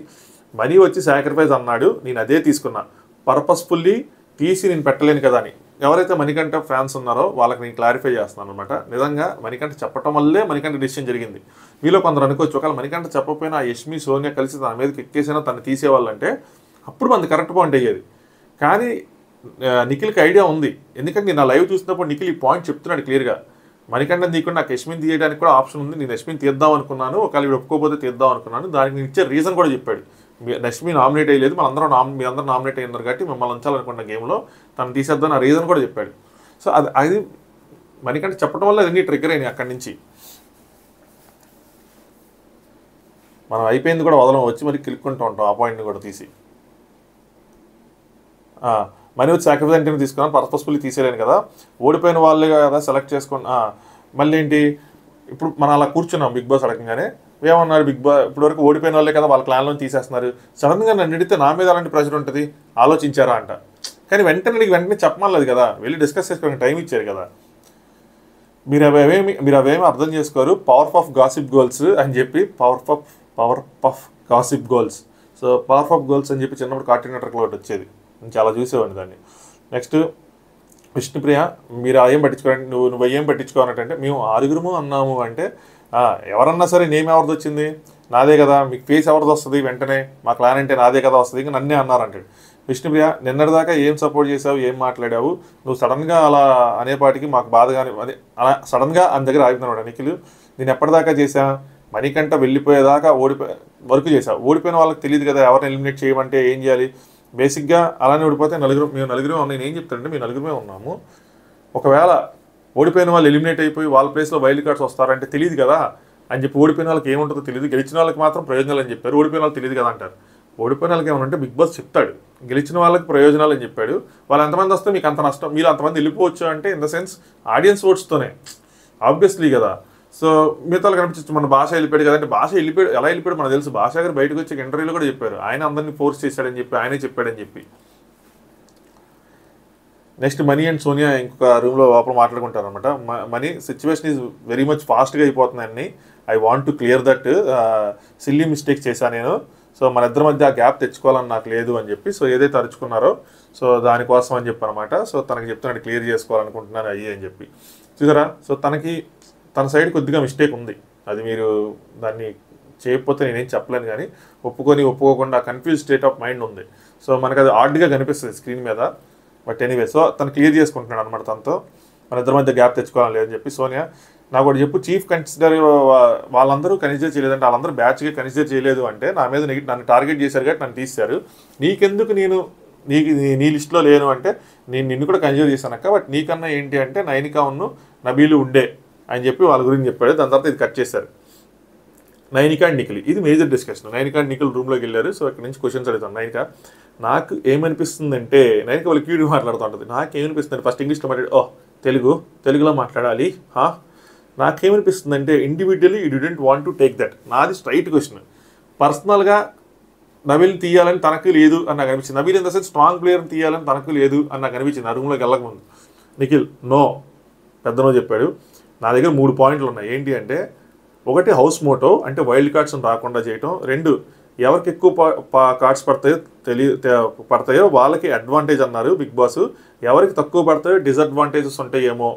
మనీ వచ్చి సాక్రిఫైస్ అన్నాడు, నేను అదే తీసుకున్నా. పర్పస్ఫుల్లీ తీసి నేను పెట్టలేను కదా అని ఎవరైతే మణికంఠ ఫ్యాన్స్ ఉన్నారో వాళ్ళకి నేను క్లారిఫై చేస్తున్నాను అనమాట. నిజంగా మణికంఠ చెప్పడం వల్లే మణికంఠ డిసిషన్ జరిగింది. మీలో కొందరు అనుకోవచ్చు, ఒకవేళ మణికంఠ చెప్పకపోయినా యష్మి, సోనియా కలిసి తన మీదకి ఎక్కేసినా తను తీసేవాళ్ళంటే అప్పుడు మనది కరెక్ట్ పాయింట్ అయ్యేది. కానీ నిఖిల్కి ఐడియా ఉంది, ఎందుకంటే నేను నా లైవ్ చూసినప్పుడు నిఖిల్ ఈ పాయింట్ చెప్తున్నాడు క్లియర్గా. మణికంఠని తీయకుండా నాకు యష్మిని తీయడానికి కూడా ఆప్షన్ ఉంది, నేను యష్మిని తీద్దాం అనుకున్నాను, ఒకవేళ వీడు ఒప్పుకోకపోతే తీద్దాం అనుకున్నాను. దానికి నేను ఇచ్చే రీజన్ కూడా చెప్పాడు. యష్మి నామినేట్ అయ్యలేదు, మీ అందరూ నామినేట్ అయ్యారు కాబట్టి మిమ్మల్ని ఉంచాలనుకున్న గేమ్లో తను తీసేద్దాం ఆ రీజన్ కూడా చెప్పాడు. సో అది మణికంఠ చెప్పడం వల్ల అన్నీ ట్రిగ్గర్ అయినాయి. అక్కడి నుంచి మనం అయిపోయింది కూడా వదలం, వచ్చి మరి కిలుక్కుంటూ ఉంటాం ఆ పాయింట్ని కూడా తీసి. మనీ వచ్చి సాక్రిఫైస్ అంటే తీసుకున్నాను, పర్పస్ఫుల్లీ తీసేయలేను కదా, ఓడిపోయిన వాళ్ళే కదా సెలెక్ట్ చేసుకుని. మళ్ళీ ఏంటి, ఇప్పుడు మనం అలా కూర్చున్నాం బిగ్ బాస్ అడగంగానే ఏమన్నారు, బిగ్ బాస్ ఇప్పటివరకు ఓడిపోయిన వాళ్ళే కదా వాళ్ళ క్లాన్లో తీసేస్తున్నారు. సడన్గా నన్ను అడిగితే నా మీద అలాంటి ప్రెషర్ ఉంటుంది, ఆలోచించారా అంట. కానీ వెంటనే చెప్పమలేదు కదా, వెళ్ళి డిస్కస్ చేసుకోవడానికి టైం ఇచ్చారు కదా. మీరు అవేమి అర్థం చేసుకోరు. పవర్ పఫ్ గాసిప్ గోల్స్ అని చెప్పి power puff gossip goals. So power puff goals అని చెప్పి చిన్నప్పుడు కార్టూన్ నెట్వర్క్లో ఒకటి వచ్చేది, నేను చాలా చూసేవాడిని దాన్ని. నెక్స్ట్ విష్ణుప్రియ, మీరు ఏం పట్టించుకోండి, నువ్వు ఏం పట్టించుకోవాలంటే మేము 6 అన్నాము అంటే ఎవరన్నా సరే నేమ్ ఎవరిది వచ్చింది, నాదే కదా. మీకు ఫేస్ ఎవరిది వస్తుంది, వెంటనే మా క్లాన్ అంటే నాదే కదా వస్తుంది, ఇంకా నన్నే అన్నారంటాడు. విష్ణుప్రియ, నిన్నటిదాకా ఏం సపోర్ట్ చేసావు, ఏం మాట్లాడావు, నువ్వు సడన్గా అలా అనేపాటికి మాకు బాధగానే, అదే అలా సడన్గా ఆయన దగ్గర ఆగుతున్నాడు. నిఖిల్, నేను ఎప్పటిదాకా చేశా, మణికంఠ వెళ్ళిపోయేదాకా వరకు చేశావు. ఓడిపోయిన వాళ్ళకి తెలియదు కదా ఎవరిని ఎలిమినేట్ చేయమంటే ఏం చేయాలి. బేసిక్గా అలానే ఓడిపోతే మేము నలుగురు నేను ఏం చెప్తానంటే మేము నలుగురమే ఉన్నాము. ఒకవేళ ఓడిపోయిన వాళ్ళు ఎలిమినేట్ అయిపోయి వాళ్ళ ప్లేస్లో వైల్డ్ కార్డ్స్ వస్తారంటే తెలియదు కదా అని చెప్పి, ఓడిపోయిన వాళ్ళకి ఏముంటుందో తెలియదు, గెలిచిన వాళ్ళకి మాత్రం ప్రయోజనాలు అని చెప్పారు, ఓడిపోయిన వాళ్ళకి తెలియదు కదా అంటారు. ఓడిపోయిన వాళ్ళకి ఏమన్నా బిగ్ బాస్ చెప్తాడు, గెలిచిన వాళ్ళకి ప్రయోజనాలు అని చెప్పాడు. వాళ్ళు ఎంతమంది వస్తే మీకు అంత నష్టం, మీరు అంతమంది వెళ్ళిపోవచ్చు అంటే ఇన్ ద సెన్స్ ఆడియన్స్ ఓట్స్తోనే ఆబ్వియస్లీ కదా. సో మిగతా కనిపించచ్చు మన భాష వెళ్ళిపోయాడు కదంటే, భాష వెళ్ళిపోయాడు ఎలా వెళ్ళిపోయాడు మనకు తెలుసు. భాష గారు బయటకు వచ్చి ఇంటర్వ్యూలో కూడా చెప్పారు, ఆయన అందరినీ ఫోర్స్ చేశాడని చెప్పి, ఆయనే చెప్పాడని చెప్పి. నెక్స్ట్ మనీ అండ్ సోనియా ఇంకొక రూమ్లో లోపల మాట్లాడుకుంటారు అనమాట. Mani situation is very much ఫాస్ట్గా అయిపోతున్నాయని, I want to clear that, silly mistakes చేశాను నేను, సో మన ఇద్దరి మధ్య ఆ గ్యాప్ తెచ్చుకోవాలని నాకు లేదు అని చెప్పి, సో ఏదైతే అరుచుకున్నారో సో దానికోసం అని చెప్పి అనమాట. సో తనకి చెప్తున్నాడు క్లియర్ చేసుకోవాలనుకుంటున్నాను అయ్యి అని చెప్పి. చూసారా, సో తన సైడ్ కొద్దిగా మిస్టేక్ ఉంది, అది మీరు దాన్ని చేయకపోతే నేనేం చెప్పలేను, కానీ ఒప్పుకోకుండా కన్ఫ్యూజ్ స్టేట్ ఆఫ్ మైండ్ ఉంది. సో మనకు అది ఆడ్గా కనిపిస్తుంది స్క్రీన్ మీద. బట్ ఎనీవే, సో తను క్లియర్ చేసుకుంటున్నాడు అనమాట తనతో, మన ఇద్దరి మధ్య గ్యాప్ తెచ్చుకోవాలి లేదని చెప్పి. సోనియా, నాకు ఒకటి చెప్పు, చీఫ్ కన్సిడర్ వాళ్ళందరూ కన్సిడర్ చేయలేదంటే, వాళ్ళందరూ బ్యాచ్గా కన్సిడర్ చేయలేదు అంటే నా మీద నన్ను టార్గెట్ చేశారు కాబట్టి నన్ను తీశారు, నీకెందుకు నేను నీ లిస్ట్లో లేను అంటే, నేను నిన్ను కూడా కన్సిడర్ చేశానక్క, బట్ నీకన్నా ఏంటి అంటే నైనికా ఉన్ను నబీలు ఉండే అని చెప్పి వాళ్ళ గురించి చెప్పాడు. దాని తర్వాత ఇది కట్ చేశారు. నైనికా అండ్ నిఖిల్, ఇది major discussion. Nainika and Nikhil రూమ్లోకి వెళ్ళారు. సో ఇక్కడ నుంచి క్వశ్చన్స్ అడుగుతాను. నైనికా, నాకు ఏమనిపిస్తుందంటే, నైనికా వాళ్ళ క్యూడ్ మాట్లాడుతూ ఉంటుంది, నాకేమనిపిస్తుంది ఫస్ట్ ఇంగ్లీష్లో తెలుగులో మాట్లాడాలి. నాకేమనిపిస్తుందంటే, individually you didn't want to take that. నాది స్ట్రైట్ క్వశ్చన్. పర్సనల్గా నబీల్ తీయాలని తనకు లేదు అని నాకు అనిపించింది. Nabeel in the sense strong ప్లేయర్ని తీయాలని తనకు లేదు అని నాకు అనిపించింది ఆ రూమ్లోకి వెళ్ళకముందు. నిఖిల్ నో, పెద్దనో చెప్పాడు. నా దగ్గర 3 పాయింట్లు ఉన్నాయి. ఏంటి అంటే, 1 హౌస్ మోటో అంటే వైల్డ్ కార్డ్స్ రాకుండా చేయటం, 2 ఎవరికి ఎక్కువ కార్డ్స్ పడతాయో వాళ్ళకి అడ్వాంటేజ్ అన్నారు బిగ్ బాస్, ఎవరికి తక్కువ పడతాయో డిసడ్వాంటేజెస్ ఉంటాయేమో.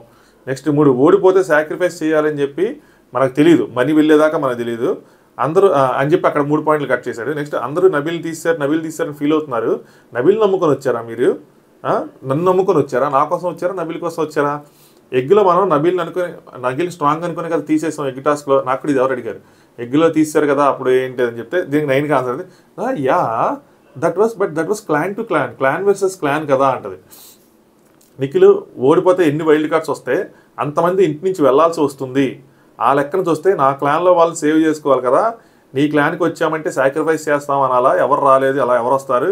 నెక్స్ట్ 3 ఓడిపోతే సాక్రిఫైస్ చేయాలని చెప్పి మనకు తెలియదు, మనీ వెళ్ళేదాకా మనకు తెలియదు అందరూ అని చెప్పి అక్కడ 3 పాయింట్లు కట్ చేశాడు. నెక్స్ట్ అందరూ నబీల్ తీశారని ఫీల్ అవుతున్నారు. నబీల్ నమ్ముకొని వచ్చారా మీరు? నన్ను నమ్ముకొని వచ్చారా? నా కోసం వచ్చారా? నబీల్ కోసం వచ్చారా? ఎగ్గులో మనం నబీల్ స్ట్రాంగ్ అనుకునే కదా తీసేసాం ఎగ్ టాస్క్లో. నాకు కూడా ఇది ఎవరు అడిగారు, ఎగ్గులో తీశారు కదా అప్పుడు ఏంటి అని చెప్తే దీనికి 9కి ఆన్సర్ అది, yeah that was clan versus clan కదా అంటది. నిఖిల్ ఓడిపోతే ఎన్ని వైల్డ్ కార్డ్స్ వస్తే అంతమంది ఇంటి నుంచి వెళ్లాల్సి వస్తుంది, ఆ లెక్కను చూస్తే నా క్లాన్లో వాళ్ళు సేవ్ చేసుకోవాలి కదా, నీ క్లాన్కి వచ్చామంటే సాక్రిఫైస్ చేస్తాం అనాలా, ఎవరు రాలేదు అలా ఎవరు వస్తారు,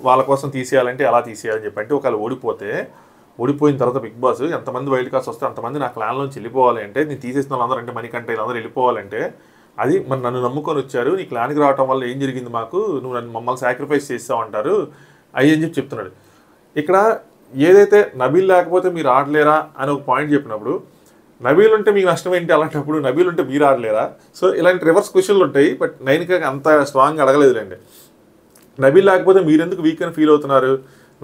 వాళ్ళ కోసం తీసేయాలంటే ఎలా తీసేయాలని చెప్పి. అంటే ఒకవేళ ఓడిపోయిన తర్వాత బిగ్ బాస్ ఎంతమంది వైల్డ్ కార్డ్స్ వస్తే అంతమంది నా క్లాన్లోంచి వెళ్ళిపోవాలి అంటే, నేను తీసేసిన వాళ్ళందరూ అంటే మణికంఠ వీళ్ళందరూ వెళ్ళిపోవాలంటే, అది మరి నన్ను నమ్ముకొని వచ్చారు, నీ క్లాన్కి రావడం వల్ల ఏం జరిగింది మాకు, నువ్వు మమ్మల్ని సాక్రిఫైస్ చేస్తావు అంటారు అయ్యి అని చెప్పి చెప్తున్నాడు. ఇక్కడ ఏదైతే నబీల్ లేకపోతే మీరు ఆడలేరా అని ఒక పాయింట్ చెప్పినప్పుడు, నబీల్ ఉంటే మీకు నష్టం ఏంటి, అలాంటప్పుడు నబీల్ ఉంటే మీరు ఆడలేరా? సో ఇలాంటి రివర్స్ క్వశ్చన్లు ఉంటాయి. బట్ నైన్కి అంత స్ట్రాంగ్ అడగలేదులేండి. నబీల్ లేకపోతే మీరెందుకు వీక్ అని ఫీల్ అవుతున్నారు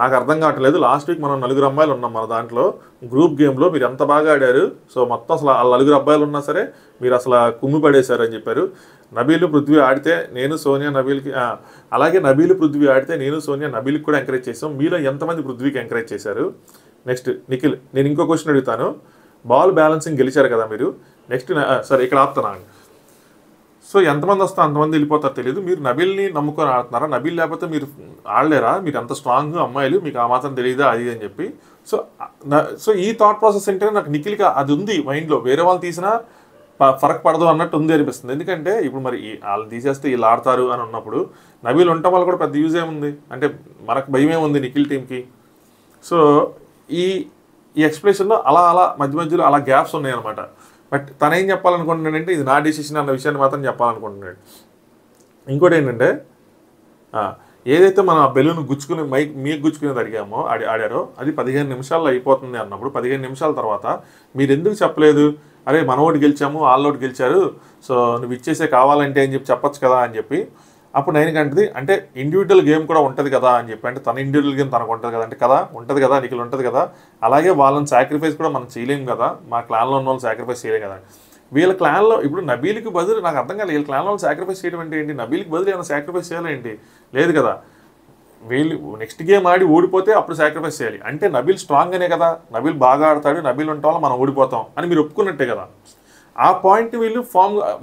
నాకు అర్థం కావట్లేదు. లాస్ట్ వీక్ మనం 4 అమ్మాయిలు ఉన్నాం మన దాంట్లో గ్రూప్ గేమ్లో, మీరు ఎంత బాగా ఆడారు. సో మొత్తం అసలు ఆ 4 అబ్బాయిలు ఉన్నా సరే మీరు అసలు కుమ్మి పడేశారు అని చెప్పారు. నబీల్ పృథ్వీ ఆడితే నేను సోనియా నబీల్కి, అలాగే నబీల్ పృథ్వీ ఆడితే నేను సోనియా నబీల్కి కూడా ఎంకరేజ్ చేసాం. మీలో ఎంతమంది పృథ్వీకి ఎంకరేజ్ చేశారు? నెక్స్ట్ నిఖిల్, నేను ఇంకో క్వశ్చన్ అడుగుతాను. బాల్ బ్యాలెన్సింగ్ గెలిచారు కదా మీరు, నెక్స్ట్ సరే ఇక్కడ ఆపుతున్నాను. సో ఎంతమంది వస్తే అంతమంది వెళ్ళిపోతారు తెలియదు, మీరు నబీల్ని నమ్ముకొని ఆడుతున్నారా? నబీల్ లేకపోతే మీరు ఆడలేరా? మీరు అంత స్ట్రాంగ్ అమ్మాయిలు, మీకు ఆ మాత్రం తెలియదా అది అని చెప్పి. సో ఈ థాట్ ప్రాసెస్ అంటే నాకు నిఖిల్కి అది ఉంది మైండ్లో, వేరే వాళ్ళు తీసినా ఫరక్ పడదు అన్నట్టు ఉంది అనిపిస్తుంది. ఎందుకంటే ఇప్పుడు మరి వాళ్ళు తీసేస్తే వీళ్ళు ఆడతారు అని ఉన్నప్పుడు నబీల్ ఉండటం వల్ల కూడా పెద్ద యూజ్ ఏముంది, అంటే మనకు భయం ఏముంది నిఖిల్ టీంకి. సో ఈ ఎక్స్ప్రెషన్లో అలా మధ్యలో అలా గ్యాప్స్ ఉన్నాయన్నమాట. బట్ తను ఏం చెప్పాలనుకుంటున్నాడంటే ఇది నా డిసిషన్ అన్న విషయాన్ని మాత్రం చెప్పాలనుకుంటున్నాడు. ఇంకోటి ఏంటంటే ఏదైతే మనం ఆ బెలూన్ గుచ్చుకుని మీకు గుచ్చుకునేది అడిగామో ఆడారో అది 15 నిమిషాల్లో అయిపోతుంది అన్నప్పుడు 15 నిమిషాల తర్వాత మీరు ఎందుకు చెప్పలేదు, అరే మనోటి గెలిచాము వాళ్ళోటి గెలిచారు, సో నువ్వు ఇచ్చేసే కావాలంటే అని చెప్పొచ్చు కదా అని చెప్పి. అప్పుడు నేను అంటది అంటే ఇండివిజువల్ గేమ్ కూడా ఉంటుంది కదా అని చెప్పి, అంటే తన ఇండివిజువల్ గేమ్ తనకు ఉంటుంది కదా అంటే కదా ఉంటుంది కదా, నిఖిల్ ఉంటుంది కదా, అలాగే వాళ్ళని సాక్రిఫైస్ కూడా మనం చేయలేం కదా, మా క్లాన్లో ఉన్న వాళ్ళు సాక్రిఫైస్ చేయలేం కదా. వీళ్ళ క్లాన్లో ఇప్పుడు నబీల్కి బదులు నాకు అర్థం కాలేదు, వీళ్ళ క్లాన్లో సాక్రిఫైస్ చేయడం అంటే ఏంటి, నబీల్కి బదులు ఏమైనా సాక్రిఫైస్ చేయాలేంటి, లేదు కదా. వీళ్ళు నెక్స్ట్ గేమ్ ఆడి ఓడిపోతే అప్పుడు సాక్రిఫైస్ చేయాలి, అంటే నబీల్ స్ట్రాంగ్ అనే కదా, నబీల్ బాగా ఆడతాడు, నబీల్ ఉండటం వల్ల మనం ఓడిపోతాం అని మీరు ఒప్పుకున్నట్టే కదా. ఆ పాయింట్ వీళ్ళు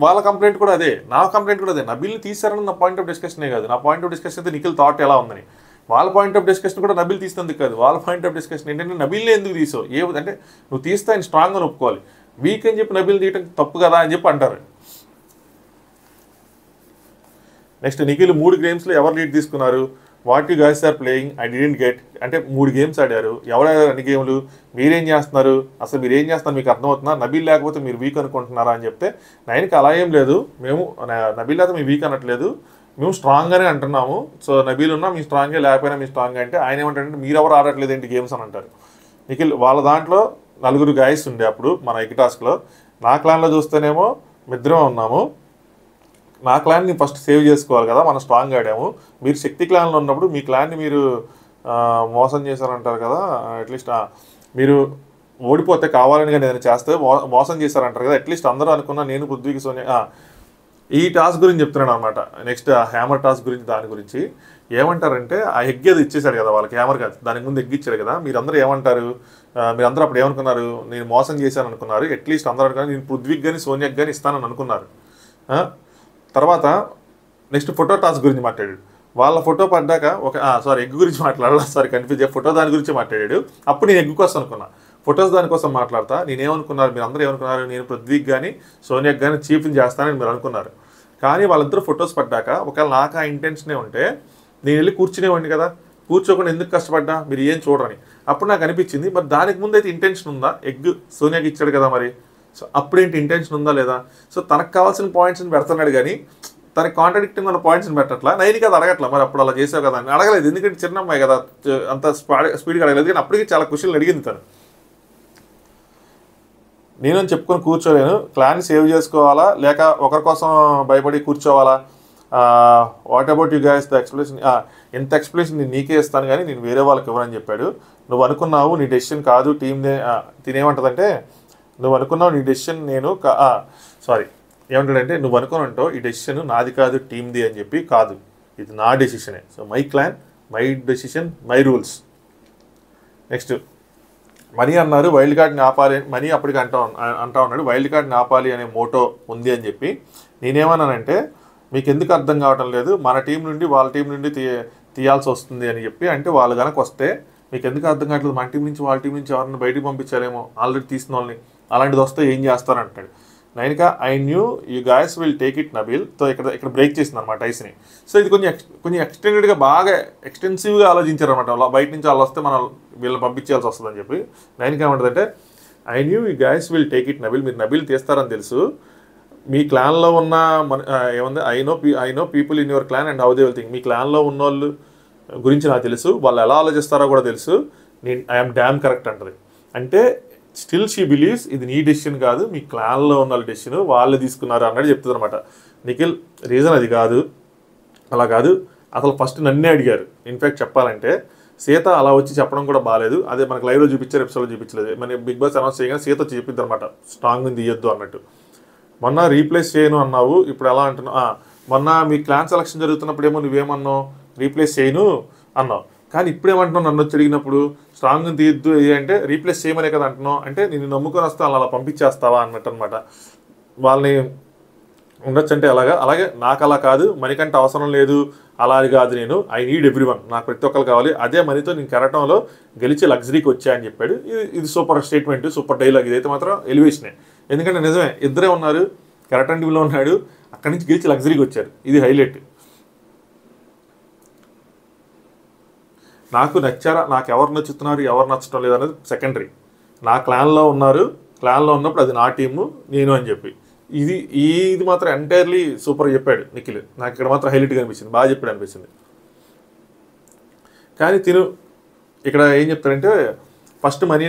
వాళ్ళ కంప్లైంట్ కూడా అదే, నా కంప్లైంట్ కూడా అదే, నబీల్ని తీసారని నా పాయింట్ ఆఫ్ డిస్కషనే కాదు, నా పాయింట్ ఆఫ్ డిస్కషన్ అయితే నిఖిల్ థాట్ ఎలా ఉందని. వాళ్ళ పాయింట్ ఆఫ్ డిస్కషన్ కూడా నబీల్ తీసినందుకు కాదు, వాళ్ళ పాయింట్ ఆఫ్ డిస్కషన్ ఏంటంటే నబీల్ని ఎందుకు తీసావు, అంటే నువ్వు తీస్తే ఆయన స్ట్రాంగ్ అని ఒప్పుకోవాలి, వీక్ అని చెప్పి నబీల్ తీయటం తప్పు కదా అని చెప్పి అంటారు. నెక్స్ట్ నిఖిల్ 3 గేమ్స్లో ఎవరు లీడ్ తీసుకున్నారు, what you guys are playing I didn't get, అంటే 3 గేమ్స్ ఆడారు, ఎవడారు అన్ని గేమ్లు, మీరేం చేస్తున్నారు, అసలు మీరు ఏం చేస్తున్నారు మీకు అర్థమవుతుందా, నబీల్ లేకపోతే మీరు వీక్ అనుకుంటున్నారా అని చెప్తే, నైన్కి అలా ఏం లేదు, మేము నబీల్ లేకపోతే మీ వీక్ అనట్లేదు, మేము స్ట్రాంగ్గానే అంటున్నాము, సో నబీల్ ఉన్నా మీ స్ట్రాంగే లేకపోయినా మీ స్ట్రాంగ్ అంటే, ఆయన ఏమంటారంటే మీరు ఎవరు ఆడట్లేదు ఏంటి గేమ్స్ అని అంటారు. నిఖిల్ వాళ్ళ దాంట్లో 4 గైస్ ఉండే అప్పుడు మన ఎగ్టాస్క్లో, నా క్లాన్లో చూస్తేనేమో మిద్దరం ఉన్నాము, నా క్లాన్ని ఫస్ట్ సేవ్ చేసుకోవాలి కదా, మనం స్ట్రాంగ్ ఆడాము, మీరు శక్తి క్లాన్లో ఉన్నప్పుడు మీ క్లాన్ని మీరు మోసం చేశారంటారు కదా, అట్లీస్ట్ మీరు ఓడిపోతే కావాలని కానీ ఏదైనా చేస్తే మోసం చేశారంటారు కదా, అట్లీస్ట్ అందరూ అనుకున్నా నేను పృథ్వీకి సోనియా ఈ టాస్క్ గురించి చెప్తున్నాడు అనమాట. నెక్స్ట్ హ్యామర్ టాస్క్ గురించి, దాని గురించి ఏమంటారంటే ఆ ఎగ్ అది ఇచ్చేసాడు కదా వాళ్ళకి, హ్యామర్ కాదు దానికి ముందు ఎగ్ ఇచ్చాడు కదా, మీరందరూ ఏమంటారు, మీరందరూ అప్పుడు ఏమనుకున్నారు, నేను మోసం చేశాను అనుకున్నారు, అట్లీస్ట్ అందరూ అనుకున్నారు నేను పృథ్వీకి కానీ సోనియాకి కానీ ఇస్తానని అనుకున్నారు. తర్వాత నెక్స్ట్ ఫోటో టాస్క్ గురించి మాట్లాడాడు, వాళ్ళ ఫోటో పడ్డాక ఎగ్ గురించి మాట్లాడాలి, కన్ఫ్యూజ్ ఫోటో దాని గురించి మాట్లాడాడు, అప్పుడు నేను ఎగ్ కోసం అనుకున్నా, ఫొటోస్ దానికోసం మాట్లాడతా, నేనేమనుకున్నారు మీరు అందరూ ఏమనుకున్నారు, నేను పృథ్వీకి కానీ సోనియాకి కానీ చీఫ్ని చేస్తానని మీరు అనుకున్నారు, కానీ వాళ్ళిద్దరూ ఫొటోస్ పడ్డాక ఒకవేళ నాకు ఆ ఇంటెన్షనే ఉంటే నేను వెళ్ళి కూర్చునేవాడిని కదా, కూర్చోకుండా ఎందుకు కష్టపడ్డా మీరు ఏం చూడరని. అప్పుడు నాకు అనిపించింది మరి దానికి ముందు అయితే ఇంటెన్షన్ ఉందా, ఎగ్ సోనియాకి ఇచ్చాడు కదా మరి, సో అప్పుడేంటి ఇంటెన్షన్ ఉందా లేదా, సో తనకు కావాల్సిన పాయింట్స్ని పెడుతున్నాడు కానీ తనకి కాంట్రాడిక్టింగ్ ఉన్న పాయింట్స్ని పెట్టట్లా, నైన్ కదా అడగట్లా మరి అప్పుడు అలా చేసావు కదా అని అడగలేదు, ఎందుకంటే చిన్న అమ్మాయి కదా అంత స్పీడ్గా అడగలేదు, కానీ అప్పటికి చాలా క్వశ్చన్లు అడిగింది తను. నేను చెప్పుకొని కూర్చోలేను, క్లాన్ సేవ్ చేసుకోవాలా లేక ఒకరి కోసం భయపడి కూర్చోవాలా, what about you guys the explanation, ఎంత ఎక్స్ప్లెనేషన్ నేను నీకే ఇస్తాను కానీ నేను వేరే వాళ్ళకి ఇవ్వనని చెప్పాడు. నువ్వు అనుకున్నావు నీ డెసిషన్ కాదు టీమ్నే, తినేమంటుందంటే నువ్వు అనుకున్నావు నీ డెసిషన్ నేను ఏమంటాడంటే నువ్వు అనుకున్నావు ఈ డెసిషన్ నాది కాదు టీమ్ది అని చెప్పి, కాదు ఇది నా డెసిషనే, so my clan my decision my rules. Next Mani అన్నారు వైల్డ్ కార్డ్ని ఆపాలి, మనీ అప్పటికి అంటా ఉన్నాడు వైల్డ్ కార్డ్ని ఆపాలి అనే మోటో ఉంది అని చెప్పి. నేనేమన్నానంటే మీకు ఎందుకు అర్థం కావటం లేదు, మన టీం నుండి వాళ్ళ టీం నుండి తీయాల్సి వస్తుంది అని చెప్పి, అంటే వాళ్ళు కనుక వస్తే మీకు ఎందుకు అర్థం కావట్లేదు, మన టీం నుంచి వాళ్ళ టీం నుంచి ఎవరిని బయటికి పంపించాలేమో ఆల్రెడీ తీసిన వాళ్ళని, అలాంటిది వస్తే ఏం చేస్తారంటాడు. Nainika I knew you guys will take it Nabeel, so ఇక్కడ బ్రేక్ చేసింది అనమాట ఐస్ని. సో ఇది కొంచెం ఎక్స్టెండెడ్గా బాగా ఎక్స్టెన్సివ్గా ఆలోచించారు అనమాట, బయట నుంచి వాళ్ళు వస్తే మనం వీళ్ళని పంపించాల్సి వస్తుందని చెప్పి. నైన్కా ఏమంటుందంటే I knew you guys will take it Nabeel, మీరు నబీల్ తీస్తారని తెలుసు, మీ క్లాన్లో ఉన్న ఏముంది I know people in your clan and how they will think, మీ క్లాన్లో ఉన్న వాళ్ళు గురించి నాకు తెలుసు, వాళ్ళు ఎలా ఆలోచిస్తారో కూడా తెలుసు, నేను ఐఎమ్ డ్యామ్ కరెక్ట్ అంటది. అంటే స్టిల్ షీ బిలీవ్స్ ఇది నీ డెసిషన్ కాదు, మీ క్లాన్లో ఉన్న డెసిషన్ వాళ్ళు తీసుకున్నారు అన్నట్టు చెప్తుంది అనమాట. నిఖిల్ రీజన్ అది కాదు, అలా కాదు, అసలు ఫస్ట్ నన్నే అడిగారు. ఇన్ఫ్యాక్ట్ చెప్పాలంటే సీత అలా వచ్చి చెప్పడం కూడా బాగాలేదు, అదే మనకు లైవ్లో చూపించారు, ఎపిసోడ్లో చూపించలేదు, మన బిగ్ బాస్ అనౌన్స్ చేయగానే సీత వచ్చి చెప్పింది అనమాట స్ట్రాంగ్ తీయొద్దు అన్నట్టు. మొన్న రీప్లేస్ చేయను అన్నావు, ఇప్పుడు ఎలా అంటున్నావు, మొన్న మీ క్లాన్ సెలక్షన్ జరుగుతున్నప్పుడు ఏమో నువ్వేమన్నావు రీప్లేస్ చేయను అన్నావు, కానీ ఇప్పుడేమంటున్నావు నన్ను వచ్చి అడిగినప్పుడు స్ట్రాంగ్ తీయద్దు అంటే రీప్లేస్ చేయమనే కదా అంటున్నావు, అంటే నేను నమ్ముకొని వస్తే అలా పంపించేస్తావా అన్నట్టు అనమాట. వాళ్ళని ఉండొచ్చు అంటే అలాగే నాకు అలా కాదు, మనకంటే అవసరం లేదు అలా అది కాదు, నేను ఐ నీడ్ ఎవ్రీవన్, నాకు ప్రతి ఒక్కరు కావాలి, అదే మనీతో నేను కెరటంలో గెలిచి లగ్జరీకి వచ్చా అని చెప్పాడు. ఇది సూపర్ స్టేట్మెంట్, సూపర్ డైలాగ్, ఇదైతే మాత్రం ఎలివేషనే, ఎందుకంటే నిజమే ఇద్దరే ఉన్నారు, కెరటన్ టీంలో ఉన్నాడు, అక్కడి నుంచి గెలిచి లగ్జరీకి వచ్చారు, ఇది హైలైట్. నాకు నచ్చారా, నాకు ఎవరు నచ్చుతున్నారు ఎవరు నచ్చడం లేదు అనేది సెకండరీ, నా క్లాన్లో ఉన్నారు, క్లాన్లో ఉన్నప్పుడు అది నా టీము నేను అని చెప్పి, ఇది మాత్రం ఎంటైర్లీ సూపర్ చెప్పాడు నిఖిల్. నాకు ఇక్కడ మాత్రం హైలైట్గా అనిపించింది, బాగా చెప్పాడు అనిపించింది. కానీ తిను ఇక్కడ ఏం చెప్తారంటే ఫస్ట్ మనీ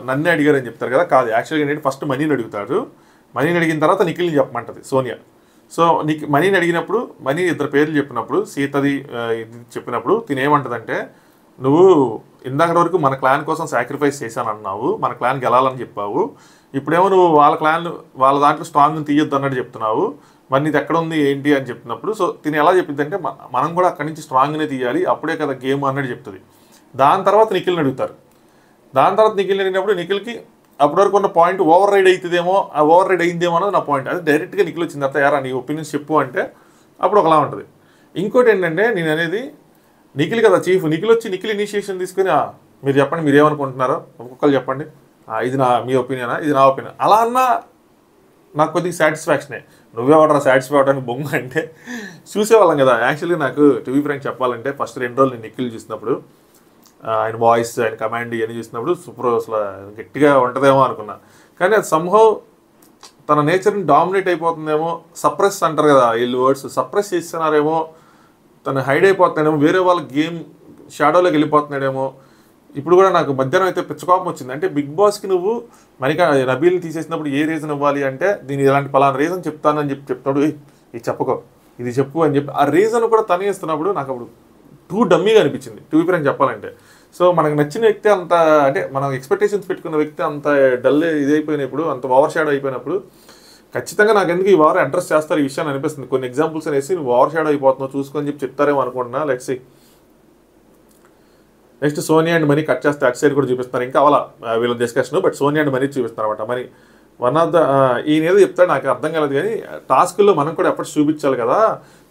నన్నే అడిగారని చెప్తారు కదా, కాదు యాక్చువల్గా ఏంటంటే ఫస్ట్ మనీని అడుగుతాడు. మనీని అడిగిన తర్వాత నిఖిల్ని చెప్పమంటది సోనియా. సో నీకు మనీని అడిగినప్పుడు మనీ ఇద్దరు పేర్లు చెప్పినప్పుడు సీతది ఇది చెప్పినప్పుడు తినేమంటదంటే, నువ్వు ఇందాక వరకు మన క్లాన్ కోసం సాక్రిఫైస్ చేశాను అన్నావు, మన క్లాన్ గెలాలని చెప్పావు, ఇప్పుడేమో నువ్వు వాళ్ళ క్లాన్ వాళ్ళ దాంట్లో స్ట్రాంగ్ని తీయొద్దు అన్నట్టు చెప్తున్నావు, మరి నీది ఎక్కడ ఉంది ఏంటి అని చెప్పినప్పుడు సో తిని ఎలా చెప్పిందంటే మనం కూడా అక్కడి నుంచి స్ట్రాంగ్నే తీయాలి అప్పుడే కదా గేమ్ అన్నట్టు చెప్తుంది. దాని తర్వాత నిఖిల్ని అడుగుతారు. దాని తర్వాత నిఖిల్ని అడిగినప్పుడు నిఖిల్కి అప్పటి వరకు ఉన్న పాయింట్ ఓవర్ రైడ్ అవుతుందేమో, ఆ ఓవర్ రైడ్ అయిందేమో అన్నది నా పాయింట్. అది డైరెక్ట్గా నిఖిల్ వచ్చిన తర్వాత యారా నీ ఒపీనియన్స్ చెప్పు అంటే అప్పుడు ఒకలా ఉంటుంది. ఇంకోటి ఏంటంటే నేను అనేది నిఖిల్ కదా చీఫ్, నిఖిల్ వచ్చి నిఖిల్ ఇనిషియేషన్ తీసుకుని మీరు చెప్పండి మీరు ఏమనుకుంటున్నారో ఒక్కొక్కరు చెప్పండి, ఇది మీ ఒపీనియనా, ఇది నా ఒపీనియన్ అలా అన్నా నాకు కొద్దిగా సాటిస్ఫాక్షనే. నువ్వే ఆర్డర్ సాటిస్ఫై అవడానికి బొంగ అంటే చూసేవాళ్ళం కదా. యాక్చువల్లీ నాకు టీవీ ఫ్రెండ్ చెప్పాలంటే ఫస్ట్ 2 రోజులు నేను నిఖిల్ చూసినప్పుడు ఆయన వాయిస్ ఆయన కమాండ్ ఇవన్నీ చూసినప్పుడు సూపర్ అసలు గట్టిగా ఉంటుందేమో అనుకున్నా. కానీ అది సంహవ్ తన నేచర్ని డామినేట్ అయిపోతుందేమో, సప్రెస్ అంటారు కదా వీళ్ళు వర్డ్స్, సప్రెస్ చేస్తున్నారేమో, తను హైడ్ అయిపోతున్నాడేమో, వేరే వాళ్ళ గేమ్ షాడోలోకి వెళ్ళిపోతున్నాడేమో. ఇప్పుడు కూడా నాకు మధ్యాహ్నం అయితే పిచ్చకోపం వచ్చింది. అంటే బిగ్ బాస్కి నువ్వు మనకి నబీల్ని తీసేసినప్పుడు ఏ రీజన్ ఇవ్వాలి అంటే దీని ఇలాంటి పలానా రీజన్ చెప్తానని చెప్తున్నాడు, ఇది చెప్పుకో ఇది చెప్పు అని చెప్పి ఆ రీజన్ కూడా తను ఇస్తున్నప్పుడు నాకు అప్పుడు టూ డమ్మీగా అనిపించింది టీవీ ఫ్రెండ్ చెప్పాలంటే. సో మనకు నచ్చిన వ్యక్తి అంత అంటే మనం ఎక్స్పెక్టేషన్స్ పెట్టుకున్న వ్యక్తి అంత డల్ ఇదైపోయినప్పుడు, అంత ఓవర్ షాడో అయిపోయినప్పుడు ఖచ్చితంగా నాకు ఎందుకు ఈ వారం అడ్రస్ చేస్తారు ఈ విషయాన్ని అనిపిస్తుంది. కొన్ని ఎగ్జాంపుల్స్ అనేసి నువ్వు ఓవర్ షాడో అయిపోతున్నావు చూసుకొని చెప్పి చెప్తారేమో అనుకుంటున్నా. Let's see. Next Sonia and Mani cut చేస్తే అటు సైడ్ కూడా చూపిస్తారు, ఇంకా అలా వీళ్ళ discussion. But Sonia and Mani చూపిస్తారు అనమాట. మరి వన్ ఆఫ్ ద ఈయన ఏదో చెప్తాడు నాకు అర్థం కాలేదు, కానీ టాస్క్లో మనం కూడా ఎఫర్ట్స్ చూపించాలి కదా,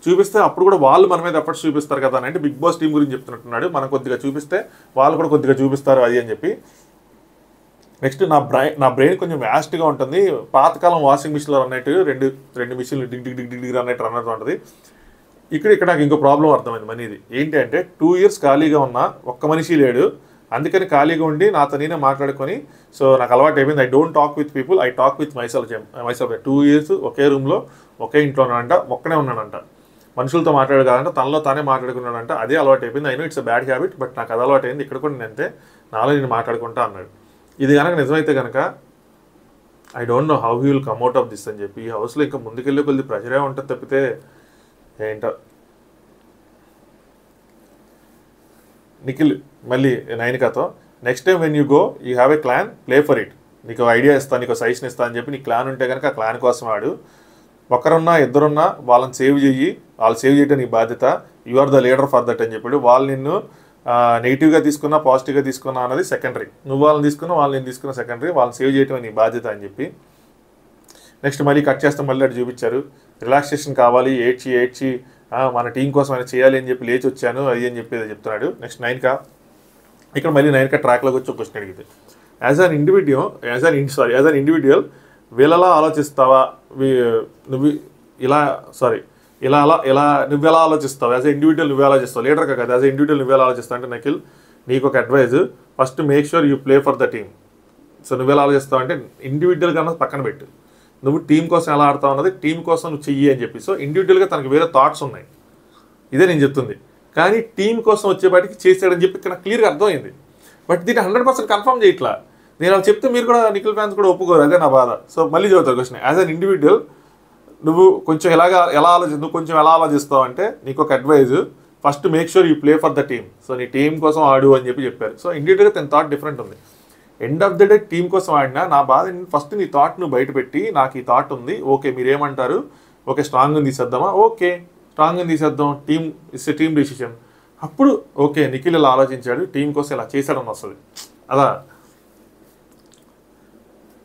చూపిస్తే అప్పుడు కూడా వాళ్ళు మన మీద ఎఫర్ట్స్ చూపిస్తారు కదా అని. అంటే బిగ్ బాస్ టీం గురించి చెప్తున్నట్టున్నాడు, మనం కొద్దిగా చూపిస్తే వాళ్ళు కూడా కొద్దిగా చూపిస్తారు అది అని చెప్పి. నెక్స్ట్ నా బ్రెయిన్ కొంచెం వ్యాస్ట్గా ఉంటుంది, పాతకాలం వాషింగ్ మిషన్లో అన్నట్టు రెండు మిషన్లు డిగ్ డిగ్ డిగ్ డిగ్ అన్నట్టు రన్ అవుతూ ఉంటుంది. ఇక్కడ నాకు ఇంకో ప్రాబ్లం అర్థమైంది మనీది. ఏంటి అంటే 2 years ఖాళీగా ఉన్నా ఒక్క మనిషి లేడు, అందుకని ఖాళీగా ఉండి నాతో నేనే మాట్లాడుకొని సో నాకు అలవాటు అయిపోయింది. I don't talk with people, I talk with myself. 2 years ఒకే రూమ్లో ఒకే ఇంట్లో ఉన్నాడంట, ఒక్కనే ఉన్నాడంట, మనుషులతో మాట్లాడు కాదంట, తనలో తానే మాట్లాడుకున్నాడంట. అదే అలవాటు అయిపోయింది. I know it's a bad habit, but నాకు అది అలవాటు అయింది. ఇక్కడ కూడా నేను అంతే, నాలో నేను మాట్లాడుకుంటా అన్నాడు. ఇది కనుక నిజమైతే కనుక I don't know how he will come out of this అని చెప్పి. ఈ హౌస్లో ఇంకా ముందుకెళ్ళి కొద్ది ప్రెషరే ఉంటుంది తప్పితే ఏంటో. నిఖిల్ మళ్ళీ నైనికాతో next time when you go you have a clan, play for it. నీకు ఐడియా ఇస్తాను, నీకు సజెషన్ ఇస్తాను అని చెప్పి నీ క్లాన్ ఉంటే కనుక ఆ క్లాన్ కోసం ఆడు. ఒకరున్నా ఇద్దరున్నా వాళ్ళని సేవ్ చెయ్యి, వాళ్ళు సేవ్ చేయడం నీ బాధ్యత. You are the leader for that అని చెప్పాడు. వాళ్ళు నిన్ను నెగిటివ్గా తీసుకున్నా పాజిటివ్గా తీసుకున్నా అన్నది సెకండరీ, నువ్వు వాళ్ళని తీసుకున్నా వాళ్ళు నేను తీసుకున్న సెకండరీ, వాళ్ళని సేవ్ చేయడం నీ బాధ్యత అని చెప్పి. నెక్స్ట్ మళ్ళీ కట్ చేస్తే మళ్ళీ అటు చూపించారు, రిలాక్సేషన్ కావాలి, ఏడ్చి మన టీం కోసం ఆయన చేయాలి అని చెప్పి లేచి వచ్చాను అది అని చెప్పి చెప్తున్నాడు. నెక్స్ట్ నైన్కా, ఇక్కడ మళ్ళీ నైన్కా ట్రాక్లోకి వచ్చి ఒక క్వశ్చన్ అడిగితే యాజ్ అన్ ఇండివిజువల్ వీళ్ళలా ఆలోచిస్తావా, నువ్వు నువ్వెలా ఆలోచిస్తావు యాజ్ అ ఇండివిజువల్, నువ్వే ఆలోచిస్తావు, లీడర్గా కదా యాజ్ అ ఇండివిజువల్ నువ్వెలా ఆలోచిస్తావు అంటే నిఖిల్ నీకు ఒక advice, first make sure you play for the team. So నువ్వెలా ఆలోచిస్తావు అంటే ఇండివిజువల్గా అన్నది పక్కన పెట్టు, నువ్వు టీం కోసం ఎలా ఆడతావు అన్నది టీం కోసం నువ్వు చెయ్యి అని చెప్పి. సో ఇండివిజువల్గా తనకు వేరే థాట్స్ ఉన్నాయి, ఇదే నేను చెప్తుంది. కానీ టీం కోసం వచ్చేపాటికి చేసాడని చెప్పి ఇక్కడ క్లియర్గా అర్థమైంది. బట్ దీన్ని 100% కన్ఫర్మ్ చేయట్లా. నేను అలా చెప్తే మీరు కూడా నిఖిల్ ఫ్యాన్స్ కూడా ఒప్పుకోరు, అదే నా బాధ. సో మళ్ళీ చదువుతారు క్వశ్చన్, యాజ్ అన్ ఇండివిజువల్ నువ్వు కొంచెం నువ్వు కొంచెం ఎలా ఆలోచిస్తావు అంటే నీకు ఒక advice, first make sure you play for the team. So నీ టీం కోసం ఆడు అని చెప్పారు. సో ఇండివిజువల్గా తన థాట్ డిఫరెంట్ ఉంది. End of the day team కోసం ఆడినా నా బాధ ఫస్ట్ నీ థాట్ నువ్వు బయట పెట్టి, నాకు ఈ థాట్ ఉంది, ఓకే మీరేమంటారు, ఓకే స్ట్రాంగ్గా తీసేద్దామా, ఓకే స్ట్రాంగ్గా తీసేద్దాం, team it's a team decision. అప్పుడు ఓకే నిఖిల్ ఇలా ఆలోచించాడు, టీం కోసం ఇలా చేశాడని వస్తుంది. అలా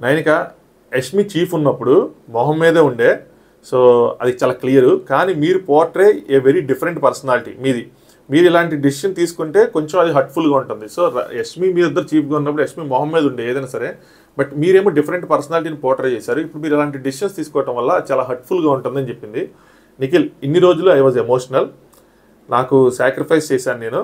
నైనిక యష్మి చీఫ్ ఉన్నప్పుడు మొహం మీదే ఉండే, సో అది చాలా క్లియర్. కానీ మీరు portray a very different personality మీది. మీరు ఇలాంటి డిసిషన్ తీసుకుంటే కొంచెం అది హర్ట్ఫుల్గా ఉంటుంది. సో యష్మి మీ ఇద్దరు చీఫ్గా ఉన్నప్పుడు యష్మి మొహం మీద ఉండే ఏదైనా సరే, బట్ మీరేమో డిఫరెంట్ పర్సనాలిటీని పోర్ట్రే చేశారు. ఇప్పుడు మీరు ఇలాంటి డిసిషన్స్ తీసుకోవడం వల్ల చాలా హర్ట్ఫుల్గా ఉంటుందని చెప్పింది. నిఖిల్ ఇన్ని రోజులు ఐ వాజ్ ఎమోషనల్, నాకు సాక్రిఫైస్ చేశాను నేను,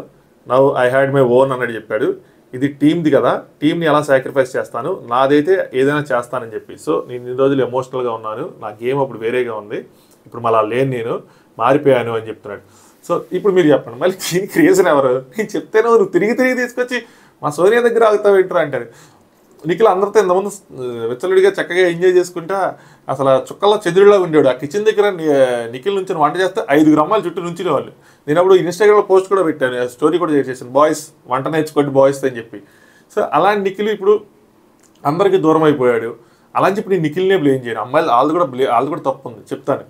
now I had my own అన్నట్టు చెప్పాడు. ఇది టీమ్ది కదా, టీంని ఎలా సాక్రిఫైస్ చేస్తాను, నాదైతే ఏదైనా చేస్తానని చెప్పి. సో నేను ఇన్ని రోజులు ఎమోషనల్గా ఉన్నాను, నా గేమ్ అప్పుడు వేరేగా ఉంది, ఇప్పుడు మళ్ళీ లేని నేను మారిపోయాను అని చెప్తున్నాడు. సో ఇప్పుడు మీరు చెప్పండి, మళ్ళీ దీనికి రీజన్ ఎవరు? నేను చెప్తేనే నువ్వు తిరిగి తీసుకొచ్చి మా సోనియా దగ్గర ఆగుతావు ఏంటో అంటారు. నిఖిల్ అందరితో ఇంతకుముందు విచ్చలుడిగా చక్కగా ఎంజాయ్ చేసుకుంటా అసలు చుక్కల్లో చెదురులా ఉండేవాడు. ఆ కిచెన్ దగ్గర నిఖిల్ నుంచి వంట చేస్తే 5 అమ్మాయిలు చుట్టూ నుంచునే వాళ్ళు. నేను అప్పుడు ఇన్స్టాగ్రామ్లో పోస్ట్ కూడా పెట్టాను, స్టోరీ కూడా చేసేసాను, బాయ్స్ వంట నేర్చుకోండి బాయ్స్ అని చెప్పి. సో అలాంటి నిఖిల్ ఇప్పుడు అందరికీ దూరం అయిపోయాడు. అలా అని చెప్పి నేను నిఖిల్నే బ్లేమ్ చేయను, అమ్మాయిలు వాళ్ళు కూడా తప్పు ఉంది చెప్తాను.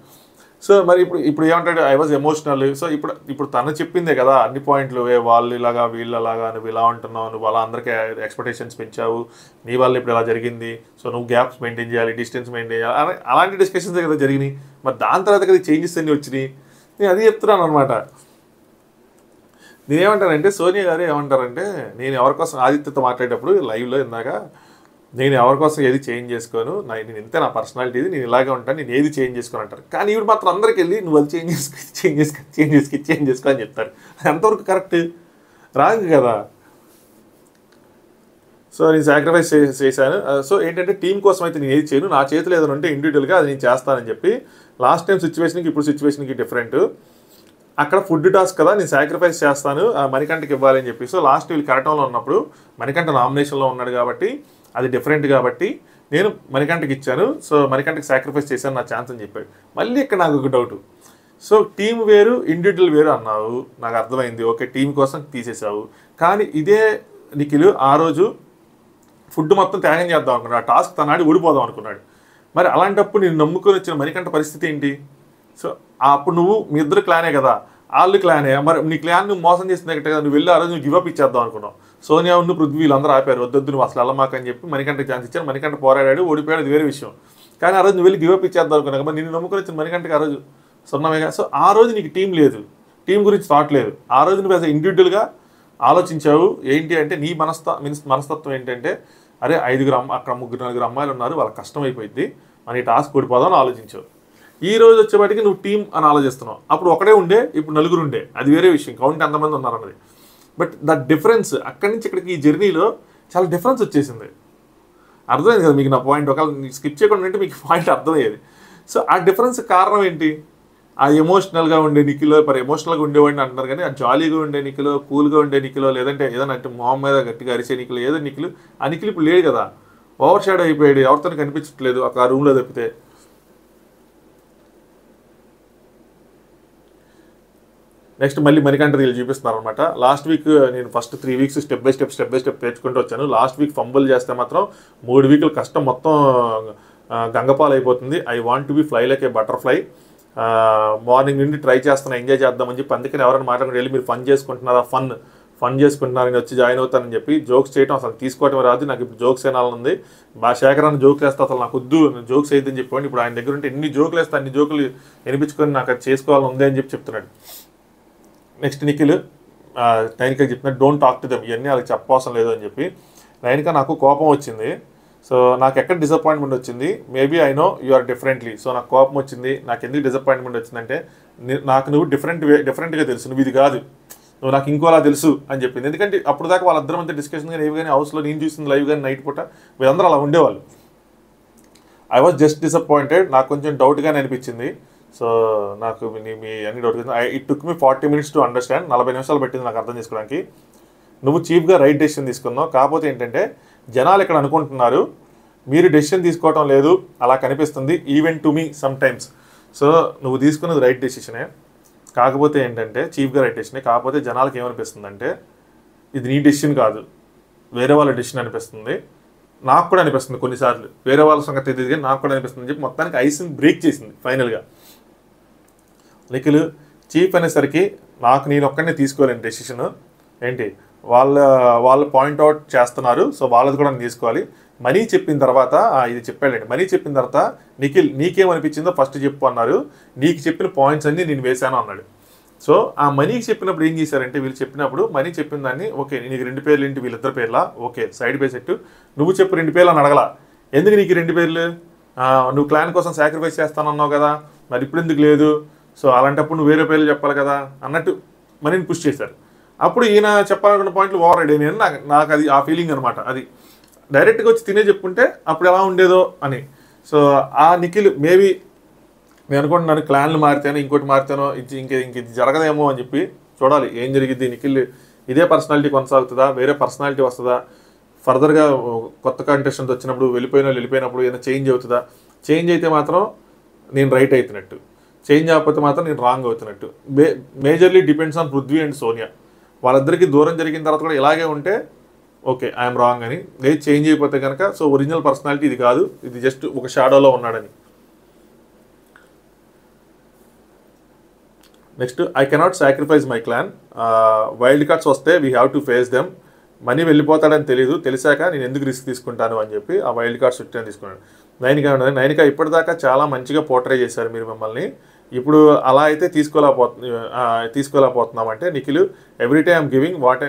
సో మరి ఇప్పుడు ఏమంటాడు, ఐ వాజ్ ఎమోషనల్. సో ఇప్పుడు తను చెప్పిందే కదా అన్ని పాయింట్లు, వాళ్ళు ఇలాగా వీళ్ళలాగా, నువ్వు ఇలా ఉంటున్నావు, నువ్వు అలా అందరికీ ఎక్స్పెక్టేషన్స్ పెంచావు, నీ వల్ల ఇప్పుడు ఇలా జరిగింది, సో నువ్వు గ్యాప్స్ మెయింటైన్ చేయాలి, డిస్టెన్స్ మెయింటైన్ చేయాలి, అలాంటి డిస్కషన్స్ కదా జరిగినాయి. మరి దాని తర్వాత కదా చేంజెస్ అన్నీ వచ్చినాయి. నేను అది చెప్తున్నాను అనమాట. నేనేమంటానంటే సోనియా గారు ఏమంటారంటే, నేను ఎవరికోసం ఆదిత్యతో మాట్లాడేటప్పుడు లైవ్లో ఇందాక, నేను ఎవరికోసం ఏది చేంజ్ చేసుకోను, నేను ఇంతే, నా పర్సనాలిటీ ఇది, నేను ఇలాగే ఉంటాను, నేను ఏది చేంజ్ చేసుకోను అంటారు. కానీ ఇవి మాత్రం అందరికి వెళ్ళి నువ్వు అది చేంజ్ చేసుకో అని చెప్తారు. ఎంతవరకు కరెక్ట్? రాంగ్ కదా. సో నేను సాక్రిఫైస్ చేశాను. సో ఏంటంటే టీం కోసం అయితే నేను ఏది చేయను, నా చేతిలో ఏదైనా ఉంటే ఇండివిజువల్గా అది నేను చేస్తానని చెప్పి. లాస్ట్ టైం సిచ్యువేషన్కి ఇప్పుడు సిచ్యువేషన్కి డిఫరెంట్. అక్కడ ఫుడ్ టాస్క్ కదా, నేను సాక్రిఫైస్ చేస్తాను, మణికంఠకి ఇవ్వాలని చెప్పి. సో లాస్ట్ వీళ్ళు కరటంలో ఉన్నప్పుడు మణికంఠ నామినేషన్లో ఉన్నాడు కాబట్టి అది డిఫరెంట్ కాబట్టి నేను మణికంఠకి ఇచ్చాను. సో మణికంఠకి సాక్రిఫైస్ చేశాను నా ఛాన్స్ అని చెప్పాడు. మళ్ళీ ఇక్కడ నాకు ఒక డౌట్. సో టీం వేరు ఇండివిజువల్ వేరు అన్నావు, నాకు అర్థమైంది, ఓకే టీం కోసం తీసేసావు. కానీ ఇదే నిఖిల్ ఆ రోజు ఫుడ్ మొత్తం త్యాగం చేద్దాం అనుకున్నాడు, ఆ టాస్క్ తనాడి ఊడిపోదాం అనుకున్నాడు. మరి అలాంటప్పుడు నేను నమ్ముకొని వచ్చిన మణికంఠ పరిస్థితి ఏంటి? సో అప్పుడు నువ్వు మీ ఇద్దరు క్లానే కదా, వాళ్ళు క్లానే, మరి నీ క్లాన్ నువ్వు మోసం చేసింది కదా, నువ్వు వెళ్ళి ఆ రోజు నువ్వు గివప్ ఇచ్చేద్దాం అనుకున్నావు. సోనియా ఉన్న పృథ్వీ వీళ్ళందరూ ఆపారు, వద్దొద్దు నువ్వు అసలు వెళ్ళమాకని చెప్పి మణికంఠకి ఛాన్స్ ఇచ్చారు. మణికంఠ పోరాడాడు, ఓడిపోయాడు, అది వేరే విషయం. కానీ ఆ రోజు నువ్వు వెళ్ళి గివప్ ఇచ్చేద్దాం అనుకున్నావు, మరి నిన్ను నమ్ముకొని వచ్చిన మణికంఠకి ఆ రోజు సున్నమేగా. సో ఆ రోజు నీకు టీం లేదు, టీం గురించి థాట్ లేదు. ఆ రోజు నువ్వు యాజ్ ఇండివిజువల్గా ఆలోచించావు. ఏంటి అంటే నీ మనస్తత్వం ఏంటంటే, అరే 5 అక్కడ 3-4 అమ్మాయిలు ఉన్నారు, వాళ్ళకి కష్టం అయిపోయింది, మన ఈ టాస్క్ ఓడిపోదాం అని ఆలోచించావు. ఈ రోజు వచ్చేపాటికి నువ్వు టీం అని ఆలోచిస్తున్నావు. అప్పుడు ఒకడే ఉండే, ఇప్పుడు 4 ఉండే, అది వేరే విషయం, కౌంట్ ఎంతమంది ఉన్నారన్నది. బట్ దట్ డిఫరెన్స్ అక్కడి నుంచి ఇక్కడికి ఈ జర్నీలో చాలా డిఫరెన్స్ వచ్చేసింది. అర్థమైంది కదా మీకు నా పాయింట్? ఒకవేళ స్కిప్ చేయకుండా అంటే మీకు పాయింట్ అర్థమయ్యేది. సో ఆ డిఫరెన్స్ కారణం ఏంటి? ఆ ఎమోషనల్గా ఉండే నిఖిలో, మరి ఎమోషనల్గా ఉండేవాడిని అంటున్నారు కానీ, ఆ జాలీగా ఉండే నిఖిలో, కూల్గా ఉండే నిఖిలో, లేదంటే ఏదైనా అంటే మొహం మీద గట్టిగా అరిచే నిఖిలో, ఏదో నిఖిల్, ఆ నిఖిల్ ఇప్పుడు లేడు కదా, ఓవర్ షాడో అయిపోయాడు, ఎవరితో కనిపించట్లేదు ఆ రూమ్లో తప్పితే. నెక్స్ట్ మళ్ళీ మణికంఠ రీల్ చూపిస్తున్నారు అనమాట. లాస్ట్ వీక్ నేను first 3 weeks step by step తెచ్చుకుంటూ వచ్చాను. లాస్ట్ వీక్ ఫంబుల్ చేస్తే మాత్రం 3 వీకులు కష్టం మొత్తం గంగపాలు అయిపోతుంది. I want to be fly like A butterfly. Morning నుండి ట్రై చేస్తాను, ఎంజాయ్ చేద్దామని చెప్పి. అందుకని ఎవరైనా మాట్లాడుకుంటే వెళ్ళి మీరు ఫన్ చేసుకుంటున్నారా, ఫన్ చేసుకుంటున్నారని వచ్చి జాయిన్ అవుతానని చెప్పి. జోక్స్ చేయడం అసలు తీసుకోవటం రాదు నాకు, ఇప్పుడు జోక్స్ వేయాలని ఉంది. శేఖర్ అని జోక్లు వేస్తే అసలు నాకు వద్దు, జోక్స్ వేయద్దని చెప్పండి. ఇప్పుడు ఆయన దగ్గర ఉంటే ఎన్ని జోకులు వేస్తే అన్ని జోకులు వినిపించుకొని నాకు అది చేసుకోవాలని ఉంది అని చెప్తున్నాడు. నెక్స్ట్ నిఖిల్ నైనికా చెప్తున్నాడు, డోంట్ టాక్ టు దెమ్, ఇవన్నీ వాళ్ళకి చెప్పవసరం లేదు అని చెప్పి. నైనికా నాకు కోపం వచ్చింది. సో నాకు ఎక్కడ డిసప్పాయింట్మెంట్ వచ్చింది, maybe I know you are differently. So నాకు కోపం వచ్చింది. నాకు ఎందుకు డిసప్పాయింట్మెంట్ వచ్చిందంటే, నాకు నువ్వు డిఫరెంట్గా తెలుసు, నువ్వు ఇది కాదు, నువ్వు నాకు ఇంకోలా తెలుసు అని చెప్పింది. ఎందుకంటే అప్పుడు దాకా వాళ్ళిద్దరి మధ్య డిస్కషన్ కానీ ఏవి కానీ హౌస్లో నేను చూసింది లైవ్ కానీ నైట్ పూట వీళ్ళందరూ అలా ఉండేవాళ్ళు. I was just disappointed. నాకు కొంచెం డౌట్గానే అనిపించింది. సో నాకు మీ అన్ని doubt it took me 40 minutes to understand. 40 నిమిషాలు పెట్టింది నాకు అర్థం చేసుకోవడానికి. నువ్వు చీఫ్గా రైట్ డెసిషన్ తీసుకున్నావు. కాకపోతే ఏంటంటే జనాలు ఇక్కడ అనుకుంటున్నారు మీరు డెసిషన్ తీసుకోవటం లేదు అలా కనిపిస్తుంది, even to me some times. So నువ్వు తీసుకున్నది రైట్ డెసిషనే, కాకపోతే ఏంటంటే చీఫ్గా రైట్ డెసిషనే. కాకపోతే జనాలకు ఏమనిపిస్తుంది అంటే ఇది నీ డెసిషన్ కాదు, వేరే వాళ్ళ డెసిషన్ అనిపిస్తుంది. నాకు కూడా అనిపిస్తుంది కొన్నిసార్లు, వేరే వాళ్ళ సంగతి తెలియదు కానీ నాకు కూడా అనిపిస్తుంది అని చెప్పి మొత్తానికి ఐస్ని బ్రేక్ చేసింది ఫైనల్గా. నిఖిల్ చీఫ్ అనేసరికి నాకు నేను ఒక్కడనే తీసుకోలేను డెసిషన్. ఏంటి వాళ్ళు పాయింట్అవుట్ చేస్తున్నారు, సో వాళ్ళది కూడా నేను తీసుకోవాలి. మనీ చెప్పిన తర్వాత ఇది చెప్పాడండి, మనీ చెప్పిన తర్వాత నిఖిల్ నీకేమనిపించిందో ఫస్ట్ చెప్పు అన్నారు. నీకు చెప్పిన పాయింట్స్ అన్నీ నేను వేశాను అన్నాడు. సో ఆ మనీకి చెప్పినప్పుడు ఏం చేశారంటే, వీళ్ళు చెప్పినప్పుడు మనీ చెప్పిన దాన్ని ఓకే నీకు 2 పేర్లు ఏంటి, వీళ్ళిద్దరు పేర్లా, ఓకే సైడ్ బై సెట్. నువ్వు చెప్పు 2 పేర్లు అని అడగలా. ఎందుకు నీకు 2 పేర్లు? నువ్వు క్లాన్ కోసం సాక్రిఫైస్ చేస్తానన్నావు కదా, మరి ఇప్పుడు ఎందుకు లేదు? సో అలాంటప్పుడు నువ్వు వేరే పేర్లు చెప్పాలి కదా అన్నట్టు మనీని పుష్ చేశారు. అప్పుడు ఈయన చెప్పాలనుకున్న పాయింట్లు ఓవర్ రైడ్ అయినాయని నాకు అది ఆ ఫీలింగ్ అనమాట. అది డైరెక్ట్గా వచ్చి తినే చెప్పుకుంటే అప్పుడు ఎలా ఉండేదో అని. సో ఆ నిఖిల్ మేబీ నేను అనుకుంటున్నాను క్లాన్లు మారితేనో ఇంకోటి మారితేనో ఇంక ఇది జరగదేమో అని చెప్పి చూడాలి ఏం జరిగింది. నిఖిల్ ఇదే పర్సనాలిటీ కొనసాగుతుందా, వేరే పర్సనాలిటీ వస్తుందా, ఫర్దర్గా కొత్త కంటెస్టెంట్ వచ్చినప్పుడు వెళ్ళిపోయినప్పుడు ఏదైనా చేంజ్ అవుతుందా. చేంజ్ అయితే మాత్రం నేను రైట్ అవుతున్నట్టు, చేంజ్ అవ్వకపోతే మాత్రం నేను రాంగ్ అవుతున్నట్టు. Majorly depends on Prithvi and Sonia. వాళ్ళిద్దరికి దూరం జరిగిన తర్వాత కూడా ఇలాగే ఉంటే ఓకే ఐఎమ్ రాంగ్ అని, లేదు చేంజ్ అయిపోతే కనుక సో ఒరిజినల్ పర్సనాలిటీ ఇది కాదు, ఇది జస్ట్ ఒక షాడోలో ఉన్నాడని. Next, I cannot sacrifice my clan. Wild cards వస్తే we have to face them. Mani వెళ్ళిపోతాడని తెలిసాక నేను ఎందుకు రిస్క్ తీసుకుంటాను అని చెప్పి ఆ వైల్డ్ కార్డ్స్ రిటర్న్ తీసుకున్నాడు. నైనిక ఇప్పటిదాకా చాలా మంచిగా పోర్ట్రే చేశారు మీరు మిమ్మల్ని, ఇప్పుడు అలా అయితే తీసుకోలేకపోతున్నామంటే Nikhil every time I'm giving what.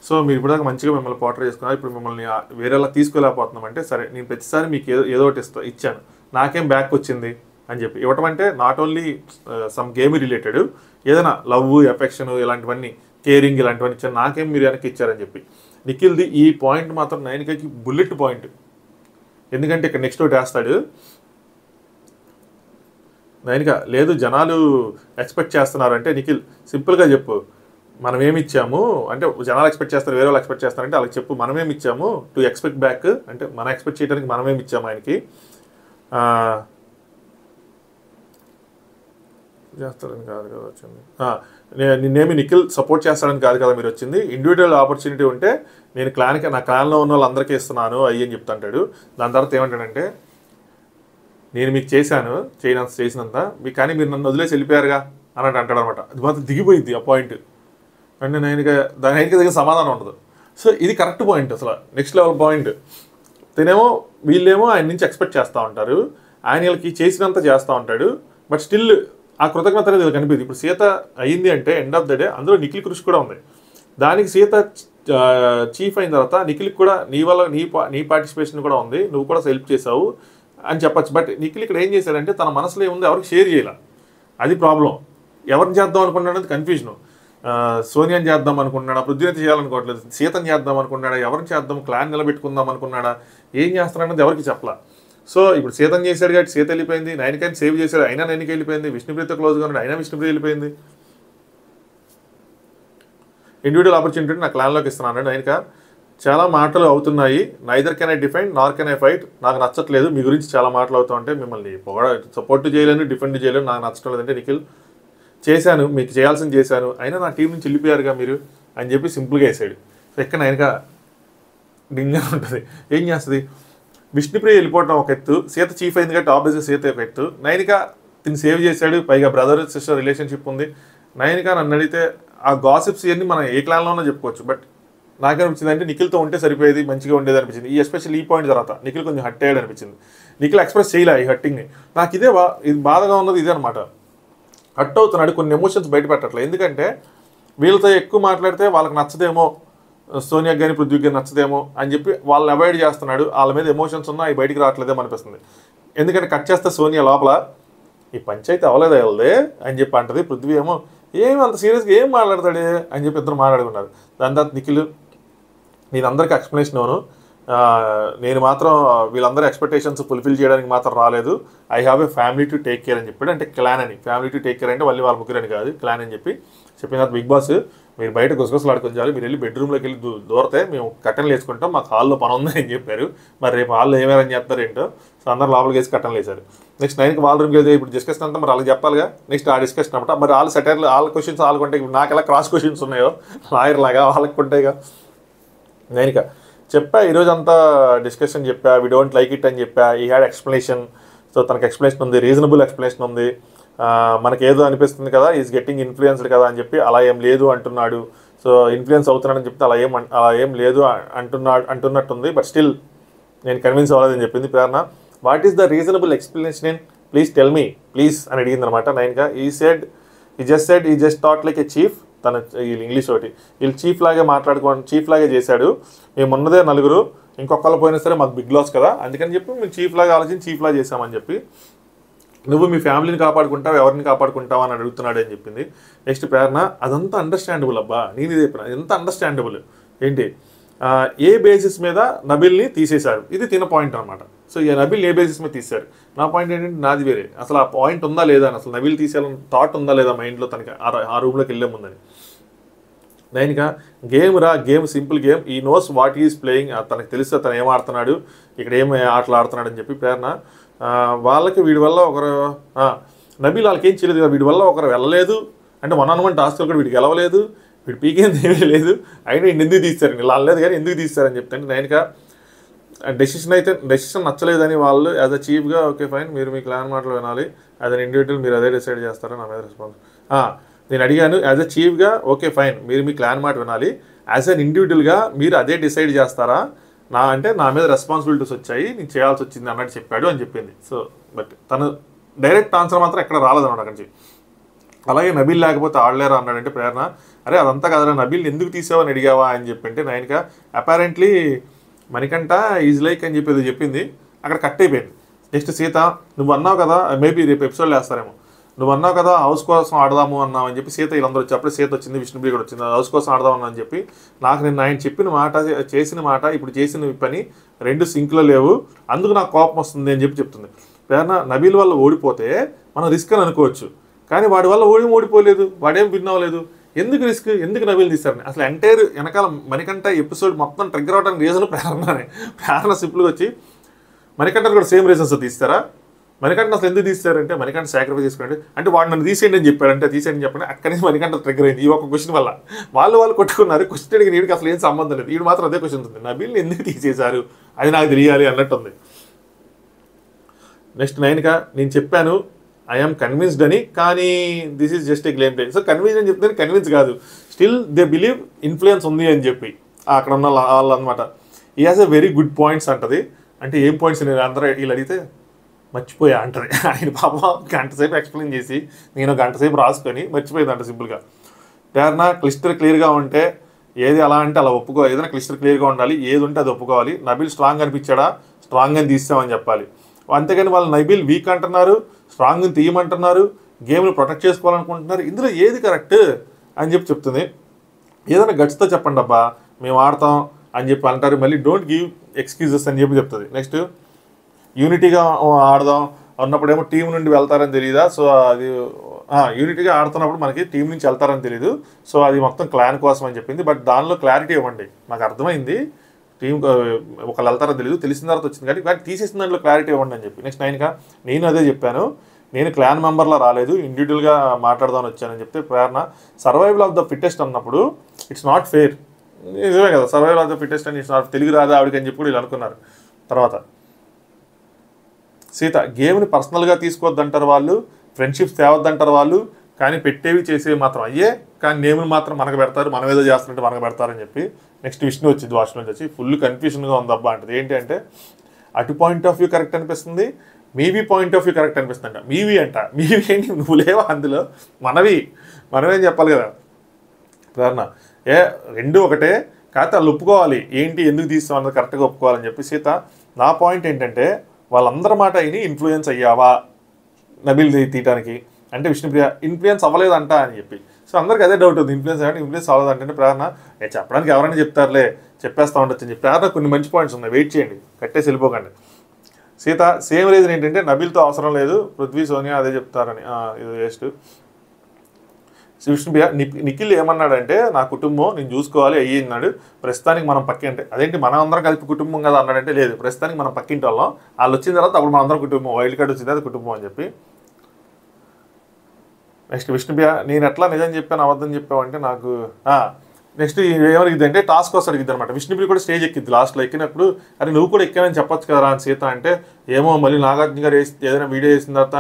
So మీరు ఇప్పటిదాకా మంచిగా మిమ్మల్ని పోర్ట్రే చేసుకున్నారు, ఇప్పుడు మిమ్మల్ని వేరేలా తీసుకోలేకపోతున్నామంటే సరే నేను ప్రతిసారి మీకు ఏదో ఒకటి ఇచ్చాను, నాకేం బ్యాక్ వచ్చింది అని చెప్పి. ఇవ్వటం అంటే not only sum game related, ఏదైనా లవ్ ఎఫెక్షన్ ఇలాంటివన్నీ కేరింగ్ ఇలాంటివన్నీ ఇచ్చారు, నాకేం మీరు వెనక్కి ఇచ్చారని చెప్పి. నిఖిల్ది ఈ పాయింట్ మాత్రం నైనికకి బుల్లెట్ పాయింట్. ఎందుకంటే ఇక్కడ నెక్స్ట్ ఒకటి వేస్తాడు నైనిక, లేదు జనాలు ఎక్స్పెక్ట్ చేస్తున్నారు అంటే నిఖిల్ సింపుల్గా చెప్పు మనం ఏమి ఇచ్చాము అంటే, జనాలు ఎక్స్పెక్ట్ చేస్తారు వేరే వాళ్ళు ఎక్స్పెక్ట్ చేస్తారంటే వాళ్ళకి చెప్పు మనమేమి ఇచ్చాము టు ఎక్స్పెక్ట్ బ్యాక్ అంటే మనం ఎక్స్పెక్ట్ చేయడానికి మనమేమి ఇచ్చాము ఆయనకి. చేస్తారని కాదు కదా వచ్చింది, నేనేమి నిఖిల్ సపోర్ట్ చేస్తారని కాదు కదా మీరు వచ్చింది, ఇండివిజువల్ ఆపర్చునిటీ ఉంటే నేను నా క్లాన్లో ఉన్న వాళ్ళందరికీ ఇస్తున్నాను అయ్యి అని చెప్తాంటాడు. దాని తర్వాత ఏమంటాడంటే నేను మీకు చేసినంత మీకు కానీ మీరు నన్ను వదిలేసి వెళ్ళిపోయారుగా అని అంటాడు అనమాట. అది మాత్రం దిగిపోయింది ఆ పాయింట్. అంటే దానికి దగ్గర సమాధానం ఉండదు. సో ఇది కరెక్ట్ పాయింట్, అసలు నెక్స్ట్ లెవెల్ పాయింట్. వీళ్ళేమో ఆయన నుంచి ఎక్స్పెక్ట్ చేస్తూ ఉంటారు, ఆయన వీళ్ళకి చేసినంత చేస్తూ ఉంటాడు, బట్ స్టిల్ ఆ కృతజ్ఞత అనేది వీళ్ళకి కనిపిస్తుంది. ఇప్పుడు సీత అయ్యింది అంటే ఎండ్ ఆఫ్ ద డే అందులో నిఖిల్ కృషి కూడా ఉంది. దానికి సీత చీఫ్ అయిన తర్వాత నిఖిల్కి కూడా నీ వల్ల నీ పార్టిసిపేషన్ కూడా ఉంది, నువ్వు కూడా హెల్ప్ చేసావు అని చెప్పచ్చు. బట్ నిఖిల్ ఇక్కడ ఏం చేశాడంటే తన మనసులో ఏముంది ఎవరికి షేర్ చేయాల, అది ప్రాబ్లం. ఎవరిని చేద్దాం అనుకున్నాడు కన్ఫ్యూజను. సోనియాని చేద్దాం అనుకున్నాడా, పృథ్వీని చేయాలనుకోవట్లేదు, సీతని చేద్దాం అనుకున్నాడా, ఎవరిని చేద్దాం క్లాన్ నిలబెట్టుకుందాం అనుకున్నాడా, ఏం చేస్తున్నాడన్నది ఎవరికి చెప్పలా. సో ఇప్పుడు సీతని చేశాడు కాబట్టి సీత వెళ్ళిపోయింది, నైనికాని సేవ్ చేశాడు అయినా నైనిక వెళ్ళిపోయింది, విష్ణుప్రియతో క్లోజ్గా ఉన్నాడు అయినా విష్ణుప్రియ వెళ్ళిపోయింది. ఇండివిజువల్ ఆపర్చునిటీ నా క్లాన్లోకి ఇస్తున్నాను నైనిక. చాలా మాటలు అవుతున్నాయి, neither can I defend Nar can I fight. నాకు నచ్చట్లేదు మీ గురించి చాలా మాటలు అవుతూ ఉంటే, మిమ్మల్ని సపోర్ట్ చేయలేను డిఫెండ్ చేయలేను, నాకు నచ్చడం లేదంటే నిఖిల్ చేశాను మీకు చేయాల్సింది చేశాను అయినా నా టీం నుంచి వెళ్ళిపోయారుగా మీరు అని చెప్పి సింపుల్గా వేసాడు. సో ఎక్కడ నైనిక డింగ్గా ఉంటుంది, ఏం చేస్తుంది. విష్ణుప్రియ వెళ్ళిపోవడం ఒక ఎత్తు, సీత చీఫ్ అయింది కాబట్టి ఆబ్వియస్గా సీత ఒక ఎత్తు, నైనిక తిని సేవ్ చేశాడు, పైగా బ్రదర్ సిస్టర్ రిలేషన్షిప్ ఉంది. నైనిక నన్ను అడిగితే ఆ గాసిప్స్ ఇవన్నీ మనం ఏ క్లాన్లోనో చెప్పుకోవచ్చు, బట్ నాకేమనిపించింది అంటే నిఖిల్తో ఉంటే సరిపోయేది మంచిగా ఉండేది అనిపించింది. ఈ ఎస్పెషల్ ఈ పాయింట్ తర్వాత నిఖిల్ కొంచెం హట్ అయ్యాడు అనిపించింది. నిఖిల్ ఎక్స్ప్రెస్ చేయలే ఈ హట్టింగ్ని, నాకు ఇది బాధగా ఉన్నది ఇదే అనమాట. హట్ అవుతున్నాడు, కొన్ని ఎమోషన్స్ బయటపెట్టట్లేదు. ఎందుకంటే వీళ్ళతో ఎక్కువ మాట్లాడితే వాళ్ళకి నచ్చదేమో, సోనియా కానీ పృథ్వీ కానీ నచ్చదేమో అని చెప్పి వాళ్ళని అవాయిడ్ చేస్తున్నాడు. వాళ్ళ మీద ఎమోషన్స్ ఉన్నా అవి బయటికి రావట్లేదేమో అనిపిస్తుంది. ఎందుకంటే కట్ చేస్తే సోనియా లోపల ఈ పంచాయతీ అవ్వలేదు వెళ్దే అని చెప్పి అంటది, పృథ్వీ ఏమో ఏమి అంత సీరియస్గా ఏం మాట్లాడతాడే అని చెప్పి ఇద్దరు మాట్లాడుకున్నారు. దాని తర్వాత నిఖిల్ నేను అందరికీ ఎక్స్ప్లెనేషన్ ఇవ్వను, నేను మాత్రం వీళ్ళందరూ ఎక్స్పెక్టేషన్స్ ఫుల్ఫిల్ చేయడానికి మాత్రం రాలేదు, I have a family to take care అని చెప్పాడు. అంటే క్లాన్ అని, ఫ్యామిలీ టు టేక్ కేర్ అంటే వాళ్ళ ముగ్గురు అని కాదు క్లాన్ అని చెప్పిన తర్వాత బిగ్ బాస్ మీరు బయట గుసగుసలాడుకొని చాలు, మీరు వెళ్ళి బెడ్రూమ్లోకి వెళ్ళి దూరితే మేము కట్టెలు వేసుకుంటాం, మాకు హాల్లో పని ఉంది అని చెప్పారు. మరి రేపు హాల్లో ఏమేమని చెప్తారు ఏంటో. సో అందరు లోపలికి వేసి కట్టెలు వేశారు. నెక్స్ట్ 9కి వాళ్ళ రూమ్కి వెళ్తే ఇప్పుడు డిస్కషన్ అంతా మరి వాళ్ళకి చెప్పాలిగా. నెక్స్ట్ ఆ డిస్కషన్ అనమాట. మరి వాళ్ళ సెటర్లు వాళ్ళ క్వశ్చన్స్ వాళ్ళకుంటే ఇప్పుడు నాకు ఎలా క్రాస్ క్వశ్చన్స్ ఉన్నాయో లాయర్ లాగా వాళ్ళకి ఉంటాయిగా. నైనిక చెప్పా ఈరోజు అంతా డిస్కషన్ చెప్పా, వీ డోంట్ లైక్ ఇట్ అని చెప్పా, ఈ హ్యాడ్ ఎక్స్ప్లెనేషన్. సో తనకు ఎక్స్ప్లెనేషన్ ఉంది, రీజనబుల్ ఎక్స్ప్లెనేషన్ ఉంది, మనకి ఏదో అనిపిస్తుంది కదా ఈజ్ గెట్టింగ్ ఇన్ఫ్లుయెన్స్డ్ కదా అని చెప్పి అలా ఏం లేదు అంటున్నాడు. సో ఇన్ఫ్లుయెన్స్ అవుతున్నాడని చెప్తే అలా ఏం లేదు అంటున్నట్టుంది. బట్ స్టిల్ నేను కన్విన్స్ అవ్వలేదని చెప్పింది Prerana. What is the reasonable explanation please tell me please అని అడిగింది అనమాట నైనిక. ఈ just thought like a chief. తన వీళ్ళు ఇంగ్లీష్ ఒకటి వీళ్ళు చీఫ్ లాగే చేశాడు. మేము ఉన్నదే నలుగురు, ఇంకొకళ్ళు పోయినా సరే మాకు బిగ్ లాస్ కదా, అందుకని చెప్పి మేము చీఫ్ లాగా ఆలోచించి చీఫ్ లాగా చేసామని చెప్పి, నువ్వు మీ ఫ్యామిలీని కాపాడుకుంటావు ఎవరిని కాపాడుకుంటావు అని అడుగుతున్నాడు అని చెప్పింది. నెక్స్ట్ ప్రేరణ అదంతా అండర్స్టాండబుల్ అబ్బా, నేను ఇదే ఎంత అండర్స్టాండబుల్ ఏంటి, ఏ బేసిస్ మీద నబిల్ని తీసేశారు ఇది తిన పాయింట్ అనమాట. సో ఇక నబీల్ ఏ బేసిస్ మీద తీశారు. నా పాయింట్ ఏంటంటే నాది వేరే. అసలు ఆ పాయింట్ ఉందా లేదా అని, అసలు నబీల్ తీసేయాలని థాట్ ఉందా లేదా మైండ్లో తనకి ఆ రూమ్లోకి వెళ్ళే ముందని. నైన్గా గేమ్ సింపుల్ గేమ్, ఈ నోస్ వాట్ ఈజ్ ప్లేయింగ్, తనకు తెలుసు తను ఏం ఆడుతున్నాడు, ఇక్కడ ఏం ఆటలు ఆడుతున్నాడు అని చెప్పి ప్రేరణ. వాళ్ళకి వీడి వల్ల ఒకరు నబీల్ వాళ్ళకి ఏం చేయలేదు, వీడి వల్ల ఒకరు వెళ్ళలేదు అంటే 1-on-1 టాస్క్లు కూడా వీడికి గెలవలేదు, వీడు పీకేంది ఏమీ లేదు, అయినా వీడిని ఎందుకు తీస్తారండి, ఇలా లేదు కానీ ఎందుకు తీస్తారని చెప్తాను. నైన్గా డెసిషన్ నచ్చలేదని వాళ్ళు యాజ్ అ చీఫ్గా ఓకే ఫైన్, మీరు మీ క్లాన్ మాటలు వినాలి, యాజ్ అన్ ఇండివిజువల్ మీరు అదే డిసైడ్ చేస్తారని నా మీద రెస్పాన్స్. నేను అడిగాను యాజ్ అ చీఫ్గా ఓకే ఫైన్, మీరు మీ క్లాన్ మాట వినాలి, యాజ్ అన్ ఇండివిజువల్గా మీరు అదే డిసైడ్ చేస్తారా, నా మీద రెస్పాన్సిబిలిటీస్ వచ్చాయి, నేను చేయాల్సి వచ్చింది అన్నట్టు చెప్పాడు అని చెప్పింది. సో బట్ తను డైరెక్ట్ ఆన్సర్ మాత్రం ఎక్కడ రాలేదన్నమాట అక్కడి నుంచి. అలాగే నబీల్ లేకపోతే ఆడలేరా అన్నాడంటే ప్రేరణ, అరే అదంతా కదరా, నబీల్ని ఎందుకు తీసావని అడిగావా అని చెప్పింటే నైన్గా అపారెంట్లీ మణికంఠ ఈజ్ లైక్ అని చెప్పేది చెప్పింది, అక్కడ కట్ అయిపోయింది. నెక్స్ట్ సీత, నువ్వు అన్నావు కదా, మేబీ రేపు ఎపిసోడ్లో వేస్తారేమో, నువ్వు అన్నావు కదా హౌస్ కోసం ఆడదాము అన్నావు అని చెప్పి సీత వీళ్ళందరూ వచ్చి, అప్పుడే సీత వచ్చింది, విష్ణుప్రియ కూడా వచ్చింది, హౌస్ కోసం ఆడదామన్నా అని చెప్పి నాకు నేను ఆయన చెప్పిన మాట చేసిన మాట ఇప్పుడు చేసిన పని రెండు సింక్లో లేవు, అందుకు నాకు కోపం వస్తుంది అని చెప్పి చెప్తుంది. ప్రేరణ, నబీల్ వల్ల ఓడిపోతే మనం రిస్క్ అని అనుకోవచ్చు, కానీ వాడి వల్ల ఓడిపోలేదు, వాడేం విన్ అవ్వలేదు, ఎందుకు రిస్క్, ఎందుకు నబీల్ తీస్తారని. అసలు ఎంటైర్ వెనకాల మణికంఠ ఎపిసోడ్ మొత్తం ట్రిగ్గర్ అవడానికి రీజన్ ప్రేరణ సింపుల్గా వచ్చి మణికంఠ కూడా సేమ్ రీజన్స్ తీస్తారా, మణికంఠ అసలు ఎందుకు తీస్తారంటే మణికంఠ సాక్రిఫైస్ చేసుకోండి అంటే వాడు నన్ను తీసేయండి అని చెప్పాడంటే తీసేయండి చెప్పండి, అక్కడి నుంచి మణికంఠ ట్రిగ్గర్ అయింది ఈ ఒక క్వశ్చన్ వల్ల. వాళ్ళు కొట్టుకున్నారు, క్వశ్చన్ అడిగి వీడికి అసలు ఏం సంబంధం లేదు, వీడు మాత్రం అదే క్వశ్చన్ ఉంది, నబీల్ని ఎందుకు తీసేశారు అది నాకు తెలియాలి అన్నట్టుంది. నెక్స్ట్ నైన్గా, నేను చెప్పాను ఐఎమ్ కన్విన్స్డ్ అని, కానీ this is just a blame play. So convince అని చెప్తే కన్విన్స్ కాదు, స్టిల్ దే బిలీవ్ ఇన్ఫ్లుయెన్స్ ఉంది అని చెప్పి అక్కడ ఉన్న వాళ్ళు అనమాట. ఈ has a very good points అంటది. అంటే ఏం పాయింట్స్ నేను అందరూ వీళ్ళు అడిగితే మర్చిపోయా అంటది. ఆయన పాప గంట సేపు ఎక్స్ప్లెయిన్ చేసి నేను గంట సేపు రాసుకొని మర్చిపోయిందంట సింపుల్గా. ప్రేరణ, క్లియర్గా ఉంటే ఏది అలా అంటే అలా ఒప్పుకో, ఏదైనా క్లియర్గా ఉండాలి, ఏది ఉంటే అది ఒప్పుకోవాలి. నబీల్ స్ట్రాంగ్ అనిపించాడా, స్ట్రాంగ్ అని తీస్తామని చెప్పాలి. అంతేగాని వాళ్ళు నబీల్ వీక్ అంటున్నారు, స్ట్రాంగ్ని తీయమంటున్నారు, గేమ్ని ప్రొటెక్ట్ చేసుకోవాలనుకుంటున్నారు, ఇందులో ఏది కరెక్ట్ అని చెప్పి చెప్తుంది. ఏదైనా గట్స్తో చెప్పండి అబ్బా మేము ఆడతాం అని చెప్పి అంటారు, మళ్ళీ డోంట్ గివ్ ఎక్స్క్యూజెస్ అని చెప్పి చెప్తుంది. నెక్స్ట్ యూనిటీగా ఆడదాం అన్నప్పుడేమో టీం నుండి వెళ్తారని తెలియదా, సో అది యూనిటీగా ఆడుతున్నప్పుడు మనకి టీం నుంచి వెళ్తారని తెలియదు, సో అది మొత్తం క్లాన్ కోసం అని చెప్పింది. బట్ దానిలో క్లారిటీ ఇవ్వండి, నాకు అర్థమైంది టీం ఒకళ్ళు వెళ్తారో తెలియదు, తెలిసిన తర్వాత వచ్చింది కానీ తీసేసిన దాంట్లో క్లారిటీ ఇవ్వండి అని చెప్పి. నెక్స్ట్ నైన్గా, నేను అదే చెప్పాను, నేను క్లాన్ మెంబర్లో రాలేదు, ఇండివిజువల్గా మాట్లాడదామని వచ్చానని చెప్తే ప్రేరణ, సర్వైవల్ ఆఫ్ ద ఫిట్టెస్ట్ అన్నప్పుడు ఇట్స్ నాట్ ఫెయిర్, నిజమే కదా సర్వైవల్ ఆఫ్ ద ఫిట్టెస్ట్ అని ఇట్స్ నాట్, తెలుగు రాదా ఆవిడకి అని చెప్పి కూడా వీళ్ళు అనుకున్నారు. తర్వాత సీత, గేమ్ని పర్సనల్గా తీసుకోవద్దంటారు వాళ్ళు, ఫ్రెండ్షిప్స్ తేవద్దంటారు వాళ్ళు, కానీ పెట్టేవి చేసేవి మాత్రం అయ్యే, కానీ నేమ్ని మాత్రం మనకు పెడతారు, మనం ఏదో చేస్తున్నట్టు మనకు పెడతారని చెప్పి. నెక్స్ట్ విష్ణు వచ్చింది వాష్ నుంచి వచ్చి, ఫుల్ కన్ఫ్యూషన్గా ఉందబ్బా అంటది. ఏంటి అంటే అటు పాయింట్ ఆఫ్ వ్యూ కరెక్ట్ అనిపిస్తుంది, మీవి పాయింట్ ఆఫ్ వ్యూ కరెక్ట్ అనిపిస్తుంది అంట. మీవి ఏంటి, నువ్వు లేవా అందులో, మనమేం చెప్పాలి కదా. ప్రేరణ, రెండు ఒకటే, కాకపోతే వాళ్ళు ఒప్పుకోవాలి, ఏంటి ఎందుకు తీస్తాం అన్నది కరెక్ట్గా ఒప్పుకోవాలని చెప్పి. సీత, నా పాయింట్ ఏంటంటే వాళ్ళందరి మాట అయినా ఇన్ఫ్లుయెన్స్ అయ్యావా నబీల్ తీయటానికి అంటే విష్ణుప్రియ ఇన్ఫ్లుయెన్స్ అవ్వలేదంట అని చెప్పి. సో అందరికి అదే డౌట్ ఉంది, ఇన్ఫ్లుయెన్స్ అవ్వలేదంటే ప్రేరణ, చెప్పడానికి ఎవరైనా చెప్తారులే, చెప్పేస్తా ఉండొచ్చు అని చెప్పి. ప్రేరణ కొన్ని మంచి పాయింట్స్ ఉన్నాయి, వెయిట్ చేయండి, కట్టేసి వెళ్ళిపోకండి. సీత, సేమ్ రీజన్ ఏంటంటే నబీల్తో అవసరం లేదు, పృథ్వీ సోనియా అదే చెప్తారని, ఇది వేస్ట్. విష్ణుప్రియ, నిఖిల్ ఏమన్నాడంటే నా కుటుంబం నేను చూసుకోవాలి అయ్యింది, ప్రస్తుతానికి మనం పక్కింటే అదేంటి మనం అందరం కలిపి కుటుంబం కదా అన్నాడంటే, లేదు ప్రస్తుతానికి మనం పక్కింటి వాళ్ళం, వాళ్ళు వచ్చిన తర్వాత అప్పుడు మన అందరం కుటుంబం, వైల్డ్ కార్డ్ వచ్చింది అది కుటుంబం అని చెప్పి. నెక్స్ట్ విష్ణుప్రియ, నేను ఎట్లా నిజం చెప్పాను అబద్ధం చెప్పావంటే నాకు నెక్స్ట్ ఏమరిగిద్ది టాస్క్ వస్తే అడిగిద్ది అనమాట. విష్ణుప్రియ కూడా స్టేజ్ ఎక్కిద్ది, లాస్ట్లో ఎక్కినప్పుడు అరే నువ్వు కూడా ఎక్కావని చెప్పొచ్చు కదా అని సీత అంటే, ఏమో మళ్ళీ నాగార్జున గారు ఏదైనా వీడియో వేసిన తర్వాత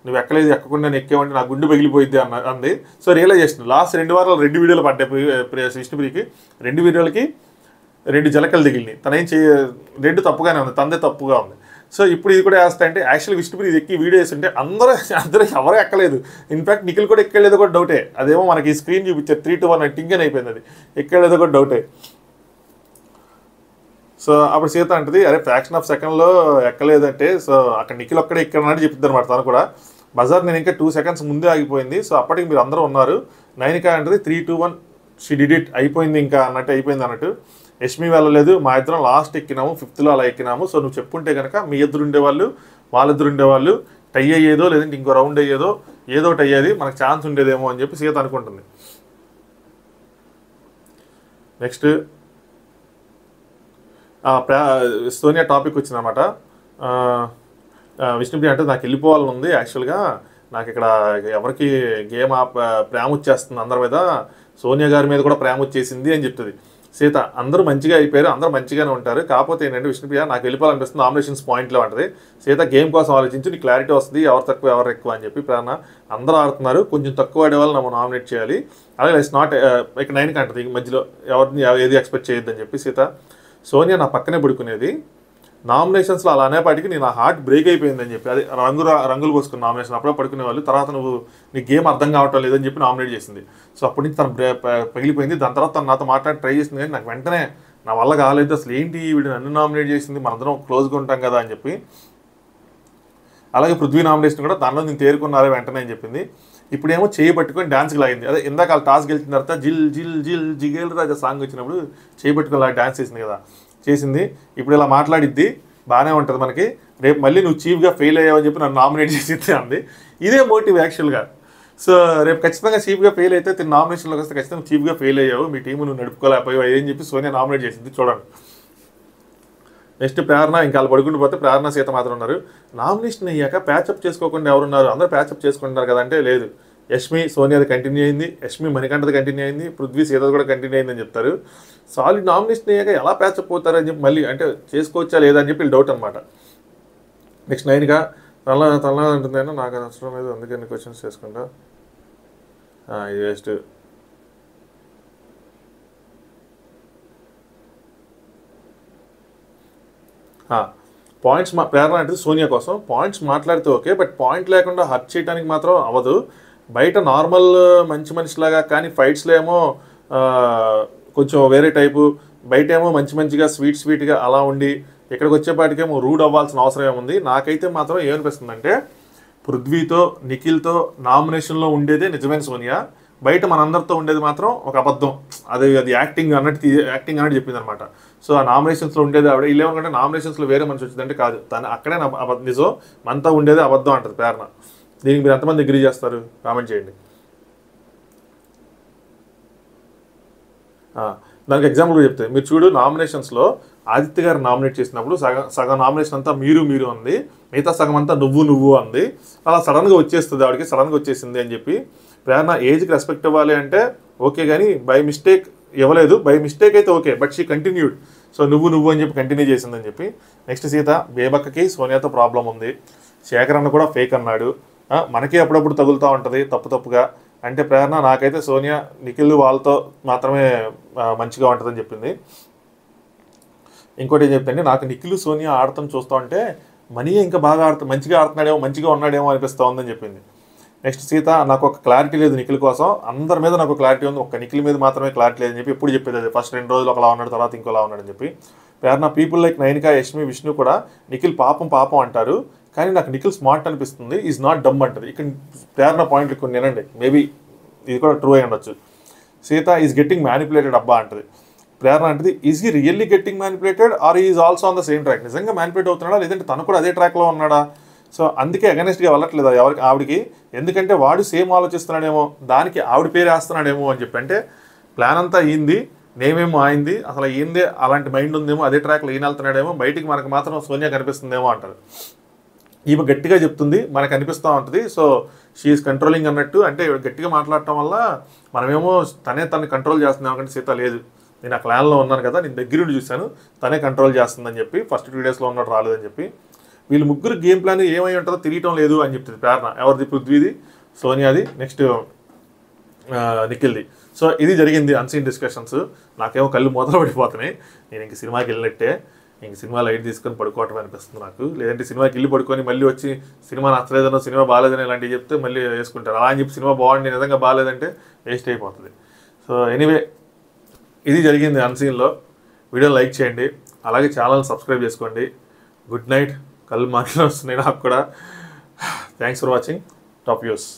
నువ్వు ఎక్కకుండా నేను ఎక్కావంటే నా గుండె పగిలిపోయిద్ది అంది. సో రియలైజేషన్ లాస్ట్ 2 వారాలు 2 వీడియోలు పడ్డాయి విష్ణుప్రియకి, 2 వీడియోలకి 2 జలకలు దిగిలినాయి, తనేం 2 తప్పుగానే ఉంది, తందే తప్పుగా ఉంది. సో ఇప్పుడు ఇది కూడా వేస్తా అంటే యాక్చువల్లీ విష్ణుప్రియ ఇది ఎక్కి వీడియో వేస్తుంటే అందరూ ఎవరూ ఎక్కలేదు, ఇన్ఫాక్ట్ నిఖిల్ కూడా ఎక్కలేదో కూడా డౌటే, అదేమో మనకి స్క్రీన్ చూపించారు 3-1 టింగ్ అని అయిపోయింది, అది ఎక్కలేదో కూడా డౌటే. సో అప్పుడు సీత అంటది అరే ఫ్రాక్షన్ ఆఫ్ సెకండ్లో ఎక్కలేదంటే, సో అక్కడ నిఖిల్ ఒక్కడే ఎక్కడన్నట్టు చెప్తుంది అనమాట తను కూడా. బజార్ నేను ఇంకా 2 సెకండ్స్ ముందే ఆగిపోయింది, సో అప్పటికి మీరు అందరూ ఉన్నారు. నైనిక అంటది 3-2-1 షీ డిడ్ ఇట్, అయిపోయింది ఇంకా అన్నట్టు అయిపోయింది అన్నట్టు. యష్మి వెళ్ళలేదు, మా ఇద్దరం లాస్ట్ ఎక్కినాము, 5th అలా ఎక్కినాము. సో నువ్వు చెప్పుంటే కనుక మీ ఇద్దరు ఉండేవాళ్ళు, వాళ్ళిద్దరు ఉండేవాళ్ళు, టై అయ్యేదో లేదంటే ఇంకో రౌండ్ అయ్యేదో, ఏదో ఒకటి అయ్యేది, మనకు ఛాన్స్ ఉండేదేమో అని చెప్పి సీత అనుకుంటుంది. నెక్స్ట్ సోనియా టాపిక్ వచ్చిందన్నమాట. విష్ణుప్రియ అంటే నాకు వెళ్ళిపోవాలని ఉంది, యాక్చువల్గా నాకు ఇక్కడ ఎవరికి గేమ్ ప్రేమ వచ్చేస్తుంది అందరి మీద, సోనియా గారి మీద కూడా ప్రేమ వచ్చేసింది అని చెప్తుంది సీత. అందరూ మంచిగా అయిపోయారు, అందరూ మంచిగానే ఉంటారు, కాకపోతే ఏంటంటే విష్ణుప్రియ నాకు వెళ్ళిపోవాలనిపిస్తుంది, నామినేషన్స్ పాయింట్లో ఉంటుంది. సీత గేమ్ కోసం ఆలోచించి నీకు క్లారిటీ వస్తుంది, ఎవరు తక్కువ ఎవరు ఎక్కువ అని చెప్పి. ప్రేరణ అందరూ ఆడుతున్నారు, కొంచెం తక్కువ ఆడే వాళ్ళు మనం నామినేట్ చేయాలి, అలాగే ఇట్స్ నాట్ ఇక 9కి అంటది, మధ్యలో ఎవరిని ఏది ఎక్స్పెక్ట్ చేయొద్దని చెప్పి సీత. సోనియా నా పక్కనే పడుకునేది, నామినేషన్స్లో అలా అనేపాటికి నేను నా హార్ట్ బ్రేక్ అయిపోయిందని చెప్పి, అది రంగులు పోసుకున్న నామినేషన్ అప్పుడే పడుకునే వాళ్ళు, తర్వాత నువ్వు నీ గేమ్ అర్థం కావటం లేదని చెప్పి నామినేట్ చేసింది. సో అప్పటి నుంచి తను పగిలిపోయింది. దాని తర్వాత తను నాతో మాట్లాడి ట్రై చేసింది, కానీ నాకు వెంటనే నా వల్ల కాలేదు, అసలు ఏంటి వీడు నన్ను నామినేట్ చేసింది, మనందరం క్లోజ్గా ఉంటాం కదా అని చెప్పి. అలాగే పృథ్వీ నామినేషన్ కూడా దానిలో నేను తేరుకున్నారే వెంటనే అని చెప్పింది. ఇప్పుడేమో చేయి పట్టుకొని డాన్స్కి లాగింది. అదే ఇందాక వాళ్ళు టాస్క్ గెలిచిన తర్వాత జిల్ జిల్ జిల్ జిగేల్ రాజా సాంగ్ వచ్చినప్పుడు చేయి పట్టుకొని అలా డాన్స్ చేసింది కదా, చేసింది. ఇప్పుడు ఇలా మాట్లాడిద్ది, బాగానే ఉంటుంది మనకి. రేపు మళ్ళీ నువ్వు చీఫ్గా ఫెయిల్ అయ్యావని చెప్పి నన్ను నామినేట్ చేసింది అంది. ఇదే మోటివ్ యాక్చువల్గా. సో రేపు ఖచ్చితంగా చీఫ్గా ఫెయిల్ అయితే తిన్న నామినేషన్లోకి వస్తే ఖచ్చితంగా చీఫ్గా ఫెయిల్ అయ్యావు, మీ టీము నువ్వు నడుపుకోలేకపోయావు అని చెప్పి సోనియా నామినేట్ చేసింది. చూడండి. నెక్స్ట్ ప్రేరణ, ఇంకా వాళ్ళు పడుకుంటూ పోతే ప్రేరణ సీత మాత్రం ఉన్నారు. నామినేషన్ అయ్యాక ప్యాచప్ చేసుకోకుండా ఎవరున్నారు, అందరూ ప్యాచప్ చేసుకుంటున్నారు కదంటే లేదు, యష్మి సోనియాది కంటిన్యూ అయింది, యష్మి మణికంఠది కంటిన్యూ అయింది, పృథ్వీ సీతది కూడా కంటిన్యూ అయిందని చెప్తారు. సాలిడ్ నామినేషన్ అయ్యాక ఎలా ప్యాచప్ అవుతారని చెప్పి మళ్ళీ అంటే చేసుకోవచ్చా లేదా అని చెప్పి డౌట్ అనమాట. నెక్స్ట్ 9గా తనలా ఉంటుందేమో నాకు అవసరం లేదు, అందుకే ఎన్ని క్వశ్చన్స్ చేసుకుంటా, ఇది వేస్ట్. పాయింట్స్ ప్రేరణ అంటే సోనియా కోసం పాయింట్స్ మాట్లాడితే ఓకే, బట్ పాయింట్ లేకుండా హర్ట్ చేయడానికి మాత్రం అవ్వదు. బయట నార్మల్ మంచి మనిషిలాగా, కానీ ఫైట్స్లో ఏమో కొంచెం వేరే టైపు, బయట ఏమో మంచిగా స్వీట్గా అలా ఉండి, ఇక్కడికి వచ్చేపాటికేమో రూడ్ అవ్వాల్సిన అవసరం ఏముంది. నాకైతే మాత్రం ఏమనిపిస్తుందంటే పృథ్వీతో నిఖిల్తో నామినేషన్లో ఉండేదే నిజమైన సోనియా, బయట మనందరితో ఉండేది మాత్రం ఒక అబద్ధం, అది యాక్టింగ్ అన్నట్టు చెప్పింది అనమాట. సో ఆ నామినేషన్స్లో ఉండేది ఆవిడ, ఇల్లేమనుకుంటే నామినేషన్స్లో వేరే మనిషి వచ్చిందంటే కాదు, తను అక్కడే నిజం, మనతో ఉండేది అబద్ధం అంటది ప్రేరణ. దీనికి మీరు ఎంతమంది అగ్రీ చేస్తారు, కామెంట్ చేయండి. దానికి ఎగ్జాంపుల్ చెప్తే మీరు చూడు, నామినేషన్స్లో ఆదిత్య గారు నామినేట్ చేసినప్పుడు సగం నామినేషన్ అంతా మీరు ఉంది, మిగతా సగం అంతా నువ్వు అంది. అలా సడన్గా వచ్చేస్తుంది ఆవిడకి, సడన్గా వచ్చేసింది అని చెప్పి. ప్రేరణ ఏజ్కి రెస్పెక్ట్ ఇవ్వాలి అంటే ఓకే, కానీ బై మిస్టేక్ ఇవ్వలేదు, బై మిస్టేక్ అయితే okay, but she continued. So నువ్వు అని చెప్పి కంటిన్యూ చేసిందని చెప్పి. నెక్స్ట్ సీత, బేబక్కకి సోనియాతో ప్రాబ్లం ఉంది, శేఖర్ అన్న కూడా ఫేక్ అన్నాడు, మనకి అప్పుడప్పుడు తగులుతూ ఉంటుంది తప్పుగా అంటే. ప్రేరణ నాకైతే సోనియా నిఖిల్ వాళ్ళతో మాత్రమే మంచిగా ఉంటుందని చెప్పింది. ఇంకోటి ఏం చెప్తే, నాకు నిఖిల్ సోనియా ఆడతాం చూస్తూ ఉంటే మనీ ఇంకా బాగా మంచిగా ఆడుతున్నాడేమో, మంచిగా ఉన్నాడేమో అనిపిస్తూ ఉందని చెప్పింది. నెక్స్ట్ సీత, నాకు ఒక క్లారిటీ లేదు నిఖిల్ కోసం, అందరి మీద నాకు క్లారిటీ ఉంది, ఒక్క నిఖిల్ మీద మాత్రమే క్లారిటీ లేదని చెప్పి ఎప్పుడు చెప్పేది అది. ఫస్ట్ 2 రోజులు ఒకలా ఉన్నాడు, తర్వాత ఇంకోలా ఉన్నాడని చెప్పి. ప్రేరణ, పీపుల్ లైక్ నైనిక, యష్మి, విష్ణు కూడా నిఖిల్ పాపం అంటారు, కానీ నాకు నిఖిల్ స్మార్ట్ అనిపిస్తుంది, ఈజ్ నాట్ డమ్ అంటది. ఇక్కడ ప్రేరణ పాయింట్లు కొన్ని వినండి, మేబీ ఇది కూడా ట్రూ అయి ఉండొచ్చు. సీత, ఈజ్ గెట్టింగ్ మ్యానిపులేటెడ్ అబ్బా అంటది. ప్రేరణ అంటది, is he really getting manipulated or is also on the same track, నిజంగా మ్యానిపులేట్ అవుతున్నాడా లేదంటే తను కూడా అదే ట్రాక్లో ఉన్నాడా? సో అందుకే అగెనెస్ట్గా వెళ్ళట్లేదు ఆవిడికి, ఎందుకంటే వాడు సేమ్ ఆలోచిస్తున్నాడేమో, దానికి ఆవిడ పేరు వేస్తున్నాడేమో అని చెప్పి. అంటే ప్లాన్ అంతా అయింది, నేమేమో అయింది, అసలు ఏందే అలాంటి మైండ్ ఉందేమో, అదే ట్రాక్లో ఈయన వెళ్తున్నాడేమో, బయటికి మనకు మాత్రం సోనియా కనిపిస్తుందేమో అంటారు. ఈమె గట్టిగా చెప్తుంది, మనకు అనిపిస్తూ ఉంటుంది, సో షీఈస్ కంట్రోలింగ్ అన్నట్టు. అంటే గట్టిగా మాట్లాడటం వల్ల మనమేమో తను కంట్రోల్ చేస్తున్నాం, ఎందుకంటే సీత లేదు, నేను ఆ క్లాన్లో ఉన్నాను కదా, నేను దగ్గరుండి చూశాను, తనే కంట్రోల్ చేస్తుందని చెప్పి. ఫస్ట్ 2 డేస్లో ఉన్నాడు, రాలేదని చెప్పి. వీళ్ళు ముగ్గురు గేమ్ ప్లాన్ ఏమై ఉంటుందో తెలియటం లేదు అని చెప్తుంది ప్రేరణ. ఎవరిది? పృథ్వీది, సోనియాది, నెక్స్ట్ నిఖిల్ది. సో ఇది జరిగింది అన్సీన్ డిస్కషన్స్. నాకేమో కళ్ళు మొదలు పడిపోతున్నాయి, నేను ఇంక సినిమాకి వెళ్ళినట్టే, ఇంక సినిమా లైట్ తీసుకొని పడుకోవటం అనిపిస్తుంది నాకు. లేదంటే సినిమాకి వెళ్ళి పడుకొని మళ్ళీ వచ్చి సినిమా నచ్చలేదనో, సినిమా బాగాలేదని ఇలాంటివి చెప్తే మళ్ళీ వేసుకుంటారు. అలా అని చెప్పి సినిమా బాగుండి నిజంగా బాగాలేదంటే వేస్ట్ అయిపోతుంది. సో ఎనీవే, ఇది జరిగింది అన్సీన్లో. వీడియో లైక్ చేయండి, అలాగే ఛానల్ సబ్స్క్రైబ్ చేసుకోండి. Good night. కళ్ళు మాటలు వస్తున్నాయి నాకు కూడా. Thanks for watching top views.